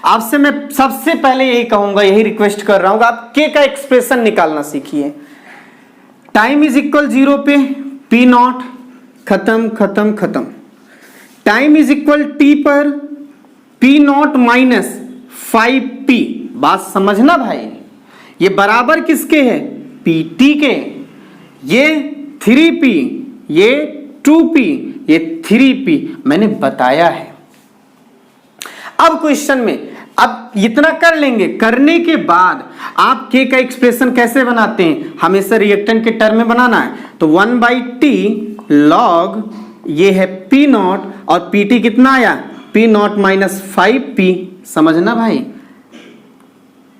आपसे मैं सबसे पहले यही कहूंगा, यही रिक्वेस्ट कर रहा हूं, आप के का एक्सप्रेशन निकालना सीखिए। टाइम इज इक्वल 0 पे p नॉट, खत्म खत्म खत्म। टाइम इज इक्वल t पर p नॉट माइनस 5p। बात समझना भाई, ये बराबर किसके है pt के, ये 3p, ये 2p, ये 3p मैंने बताया है। अब क्वेश्चन में अब इतना कर लेंगे, करने के बाद आप k का एक्सप्रेशन कैसे बनाते हैं, हमेशा रिएक्टेंट के टर्म में बनाना है। तो 1/t log ये है p नॉट और pt कितना आया p नॉट माइनस 5p। समझना भाई,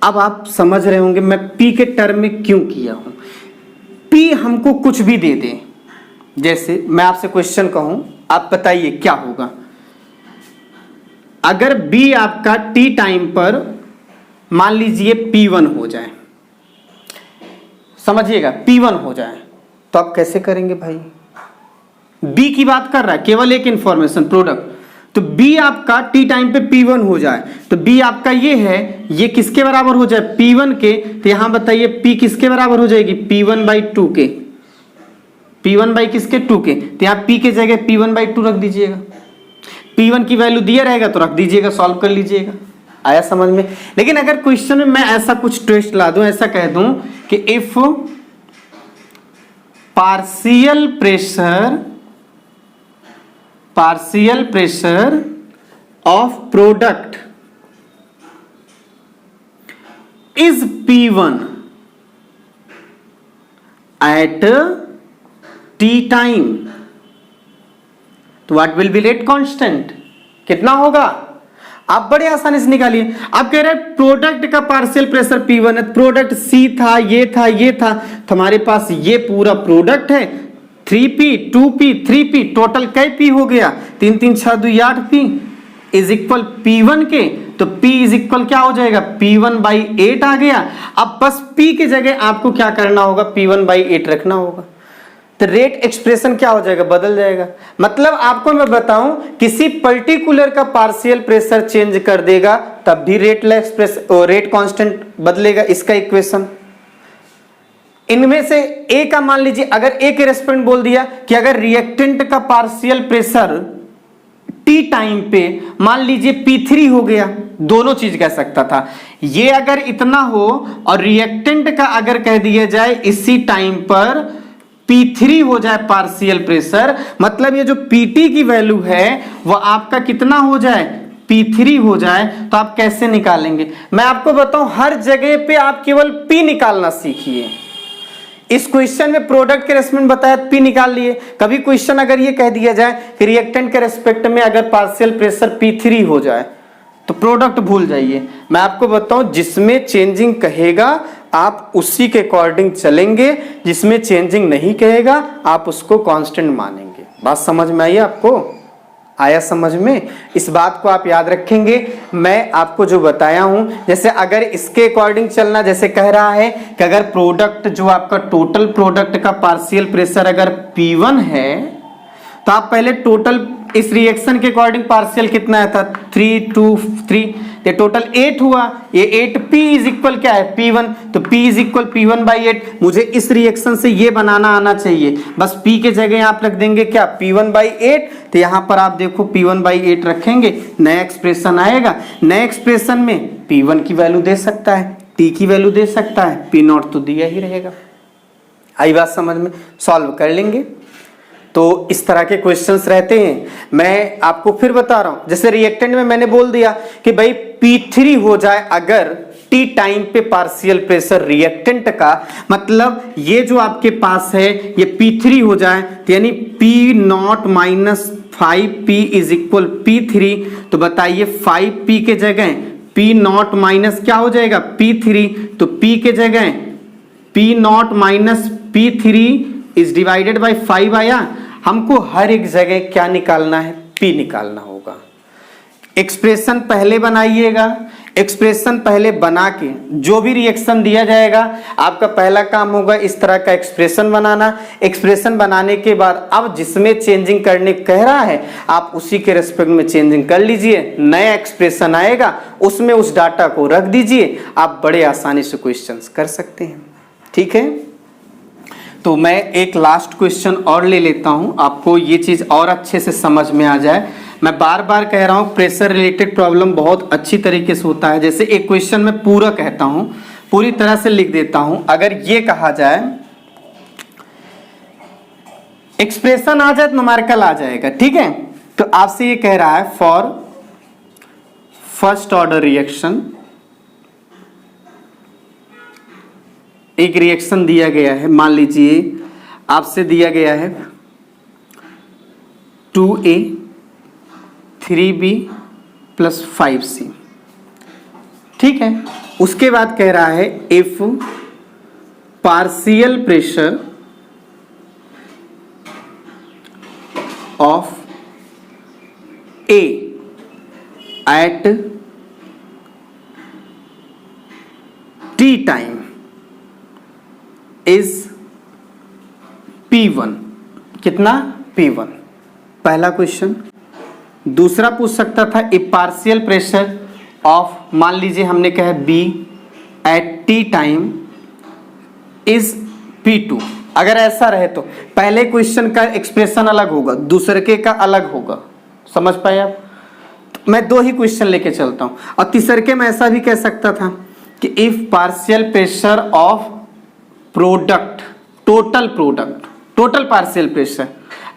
अब आप समझ रहे होंगे मैं p के टर्म में क्यों किया हूं। p हमको कुछ भी दे दे, जैसे मैं आपसे क्वेश्चन कहूं, आप बताइए क्या होगा अगर b आपका t टाइम पर मान लीजिए p1 हो जाए, समझिएगा p1 हो जाए, तो आप कैसे करेंगे भाई। b की बात कर रहा है, केवल एक इंफॉर्मेशन प्रोडक्ट। तो b आपका t टाइम पे p1 हो जाए, तो b आपका ये है, ये किसके बराबर हो जाए p1 के, तो यहां बताइए p किसके बराबर हो जाएगी p1/2 के, p1 बाई किसके 2 के, तो यहां p के जगह p1/2 रख दीजिएगा। p1 की वैल्यू दिया रहेगा तो रख दीजिएगा, सॉल्व कर लीजिएगा। आया समझ में। लेकिन अगर क्वेश्चन में मैं ऐसा कुछ ट्विस्ट ला दूं, ऐसा कह दूं कि if partial pressure of product is P1 at T time, तो what will be rate constant, कितना होगा? आप बड़े आसानी से निकालिए। आप कह रहे हैं प्रोडक्ट का पार्शियल प्रेशर P1 है, प्रोडक्ट C था, ये था, ये था, तो हमारे पास ये पूरा प्रोडक्ट है, 3P 2P 3P, टोटल कई P हो गया? 3 3 6 2 8 P इज इक्वल P1 के, तो P इज इक्वल क्या हो जाएगा? P1/8 आ गया। अब बस P की जगह आपको क्या करना होगा? P1/8 रखना होगा, तो रेट एक्सप्रेशन क्या हो जाएगा? बदल जाएगा। मतलब आपको मैं बताऊं, किसी पर्टिकुलर का पार्शियल प्रेशर चेंज कर देगा तब भी रेट कांस्टेंट बदलेगा। इसका इक्वेशन इनमें से ए का मान लीजिए, अगर ए के रेस्पोंडेंट बोल दिया कि अगर रिएक्टेंट का पार्शियल प्रेशर टी टाइम पे मान लीजिए P3 हो गया, दोनों चीज कह सकता था। ये अगर इतना हो और रिएक्टेंट का अगर कह दिया जाए इसी टाइम पर P3 हो जाए पार्शियल प्रेशर, मतलब ये जो PT की वैल्यू है वो आपका कितना हो जाए? P3 हो जाए। तो आप कैसे निकालेंगे? मैं आपको बताऊं, हर जगह पे आप केवल P निकालना सीखिए। इस क्वेश्चन में प्रोडक्ट के रेस्पेक्ट बताया, P निकाल लिए। कभी क्वेश्चन अगर ये कह दिया जाए कि रिएक्टेंट के रेस्पेक्ट में अगर पार्शियल प्रेशर P3 हो जाए तो प्रोडक्ट भूल जाइए। मैं आपको बताऊं, जिसमें चेंजिंग कहेगा आप उसी के अकॉर्डिंग चलेंगे, जिसमें चेंजिंग नहीं कहेगा आप उसको कांस्टेंट मानेंगे। बात समझ में आई आपको? आया समझ में? इस बात को आप याद रखेंगे। मैं आपको जो बताया हूं, जैसे अगर इसके अकॉर्डिंग चलना, जैसे कह रहा है कि अगर प्रोडक्ट जो आपका टोटल प्रोडक्ट का पार्शियल प्रेशर अगर P1 है, तो आप पहले टोटल इस रिएक्शन के अकॉर्डिंग पार्शियल कितना है था? 3 2 3, ये टोटल 8 हुआ। ये 8P इज इक्वल क्या है? P1, तो P इज इक्वल P1/8। मुझे इस रिएक्शन से ये बनाना आना चाहिए। बस P के जगह आप रख देंगे क्या? P1/8। तो यहां पर आप देखो P1/8 रखेंगे, नया एक्सप्रेशन आएगा। नए एक्सप्रेशन में P1 की वैल्यू दे सकता है, T की वैल्यू दे सकता है, P0 तो दिया ही रहेगा। आई बात समझ में? सॉल्व कर लेंगे। तो इस तरह के क्वेश्चंस रहते हैं। मैं आपको फिर बता रहा हूं, जैसे रिएक्टेंट में मैंने बोल दिया कि भाई P3 हो जाए अगर T टाइम पे पार्शियल प्रेशर रिएक्टेंट का, मतलब ये जो आपके पास है ये P3 हो जाए, तो यानी P0 - 5P is equal P3। तो बताइए 5P के जगह P0 माइनस क्या हो जाएगा? P3। तो P के जगह P0 - P3 is divided by 5 आया। हमको हर एक जगह क्या निकालना है? P निकालना होगा। एक्सप्रेशन पहले बनाइएगा। एक्सप्रेशन पहले बना के जो भी रिएक्शन दिया जाएगा आपका पहला काम होगा इस तरह का एक्सप्रेशन बनाना। एक्सप्रेशन बनाने के बाद अब जिसमें चेंजिंग करने कह रहा है आप उसी के रेस्पेक्ट में चेंजिंग कर लीजिए। नया एक्सप्रेशन आएगा उसमें उस डाटा को रख दीजिए। आप बड़े आसानी से क्वेश्चंस कर सकते हैं। ठीक है, तो मैं एक लास्ट क्वेश्चन और ले लेता हूं, आपको ये चीज और अच्छे से समझ में आ जाए। मैं बार बार कह रहा हूं प्रेशर रिलेटेड प्रॉब्लम बहुत अच्छी तरीके से होता है। जैसे एक क्वेश्चन में पूरा कहता हूं, पूरी तरह से लिख देता हूं। अगर ये कहा जाए एक्सप्रेशन आ जाए तो न्यूमेरिकल आ जाएगा। ठीक है, तो आपसे ये कह रहा है फॉर फर्स्ट ऑर्डर रिएक्शन, एक रिएक्शन दिया गया है, मान लीजिए आपसे दिया गया है 2A 3B + 5C। ठीक है, उसके बाद कह रहा है if partial pressure of A at T time is P1। कितना? P1, पहला क्वेश्चन। दूसरा पूछ सकता था ए पार्शियल प्रेशर ऑफ, मान लीजिए हमने कहा B at T time is P2। अगर ऐसा रहे तो पहले क्वेश्चन का एक्सप्रेशन अलग होगा, दूसरे के का अलग होगा। समझ पाए आप? मैं 2 ही क्वेश्चन लेके चलता हूं। और तीसरे में ऐसा भी कह सकता था कि if partial pressure of product, total partial pressure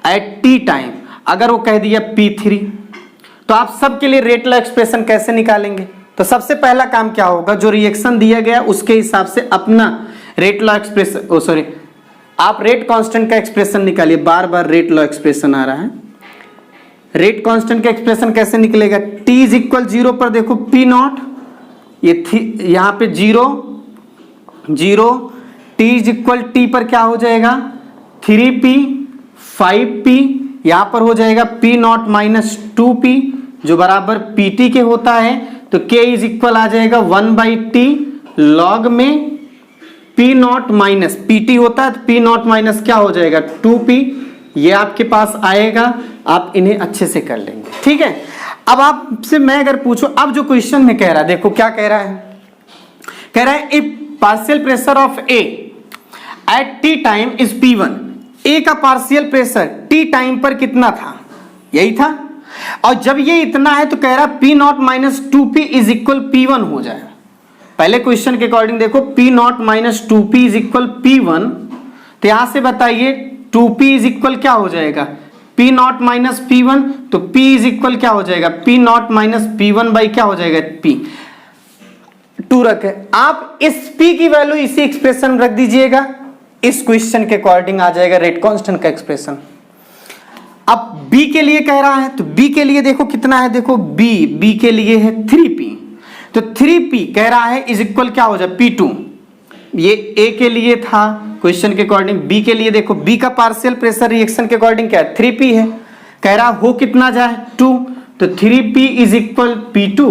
at T time, अगर वो कह दिया P3, तो आप सबके लिए रेट लॉ एक्सप्रेशन कैसे निकालेंगे? तो सबसे पहला काम क्या होगा, जो रिएक्शन दिया गया उसके हिसाब से अपना रेट लॉ एक्सप्रेशन, आप रेट कांस्टेंट का एक्सप्रेशन निकालिए। बार बार रेट लॉ एक्सप्रेशन आ रहा है। रेट कांस्टेंट का एक्सप्रेशन कैसे निकलेगा? T इज इक्वल 0 पर देखो P नॉट, ये यहां पे 0 T इज इक्वल T पर क्या हो जाएगा 3P 5P, यहां पर हो जाएगा P नॉट माइनस 2P जो बराबर PT के होता है। तो K इज इक्वल आ जाएगा 1/T लॉग में P नॉट माइनस PT होता है, तो P नॉट माइनस क्या हो जाएगा 2P, ये आपके पास आएगा। आप इन्हें अच्छे से कर लेंगे, ठीक है। अब आपसे मैं अगर पूछूं, अब जो क्वेश्चन में कह रहा है, देखो क्या कह रहा है, कह रहा है if partial pressure of A at T time is P1, A का पार्शियल प्रेशर T टाइम पर कितना था, यही था। और जब ये इतना है तो कह रहा P not minus 2P is equal P1 हो जाए। पहले क्वेश्चन के अकॉर्डिंग देखो P not minus 2P is equal P1, तो यहां से बताइए 2P इज इक्वल क्या हो जाएगा P नॉट माइनस P1, तो P इज इक्वल क्या हो जाएगा P not minus P1 by क्या हो जाएगा P 2 रखे। आप इस P की वैल्यू इसी एक्सप्रेशन रख दीजिएगा, इस क्वेश्चन के अकॉर्डिंग आ जाएगा रेट कांस्टेंट का एक्सप्रेशन। अब B के लिए कह रहा है, तो B के लिए देखो कितना है, देखो B के लिए है 3P, तो 3P कह रहा है इज इक्वल क्या हो जाए P2, ये A के लिए था क्वेश्चन के अकॉर्डिंग। B के लिए देखो B का पार्शियल प्रेशर रिएक्शन के अकॉर्डिंग क्या है 3P है, कह रहा हो कितना जाए 2, तो 3P इज इक्वल P2,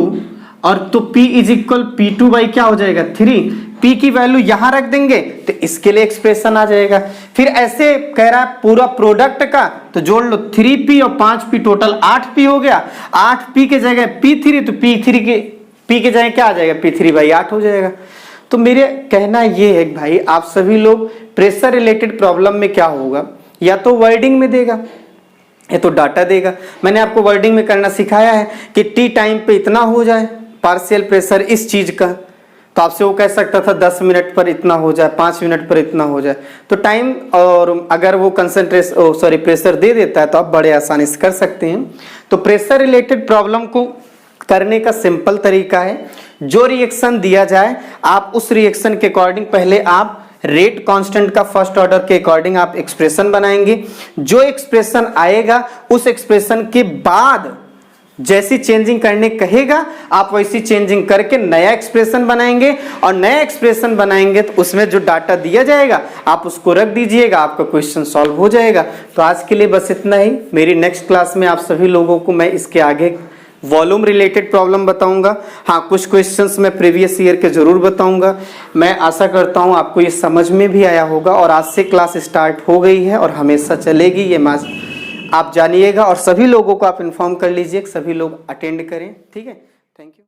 और तो P is equal P2 by क्या हो जाएगा 3, P की वैल्यू यहां रख देंगे तो इसके लिए एक्सप्रेशन आ जाएगा। फिर ऐसे कह रहा है पूरा प्रोडक्ट का, तो जोड़ लो 3P और 5P टोटल 8P हो गया। 8P के जगह P3, तो P के जगह क्या आ जाएगा P3 बाई 8 हो जाएगा। तो मेरे कहना ये है भाई, आप सभी लोग प्रेशर रिलेटेड प्रॉब्लम में क्या होगा, या तो वर्डिंग में देगा या तो डाटा देगा। मैंने आपको वर्डिंग में करना सिखाया है कि टी टाइम पे इतना हो जाए पार्शियल प्रेशर इस चीज का, तो आपसे वो कह सकता था 10 मिनट पर इतना हो जाए, 5 मिनट पर इतना हो जाए, तो टाइम और अगर वो प्रेशर दे देता है तो आप बड़े आसानी से कर सकते हैं। तो प्रेशर रिलेटेड प्रॉब्लम को करने का सिंपल तरीका है, जो रिएक्शन दिया जाए आप उस रिएक्शन के अकॉर्डिंग पहले आप रेट कांस्टेंट का फर्स्ट ऑर्डर के अकॉर्डिंग आप एक्सप्रेशन बनाएंगे। जो एक्सप्रेशन आएगा उस एक्सप्रेशन के बाद जैसी चेंजिंग करने कहेगा आप वैसी चेंजिंग करके नया एक्सप्रेशन बनाएंगे, और नया एक्सप्रेशन बनाएंगे तो उसमें जो डाटा दिया जाएगा आप उसको रख दीजिएगा, आपका क्वेश्चन सॉल्व हो जाएगा। तो आज के लिए बस इतना ही। मेरी नेक्स्ट क्लास में आप सभी लोगों को मैं इसके आगे वॉल्यूम रिलेटेड प्रॉब्लम बताऊंगा। हाँ, कुछ क्वेश्चंस मैं प्रीवियस ईयर के जरूर बताऊंगा। मैं आशा करता हूं आपको ये समझ में भी आया होगा, और आज से क्लास स्टार्ट हो गई है और हमेशा चलेगी, ये आप जानिएगा। और सभी लोगों को आप इन्फॉर्म कर लीजिए, सभी लोग अटेंड करें, ठीक है। Thank you.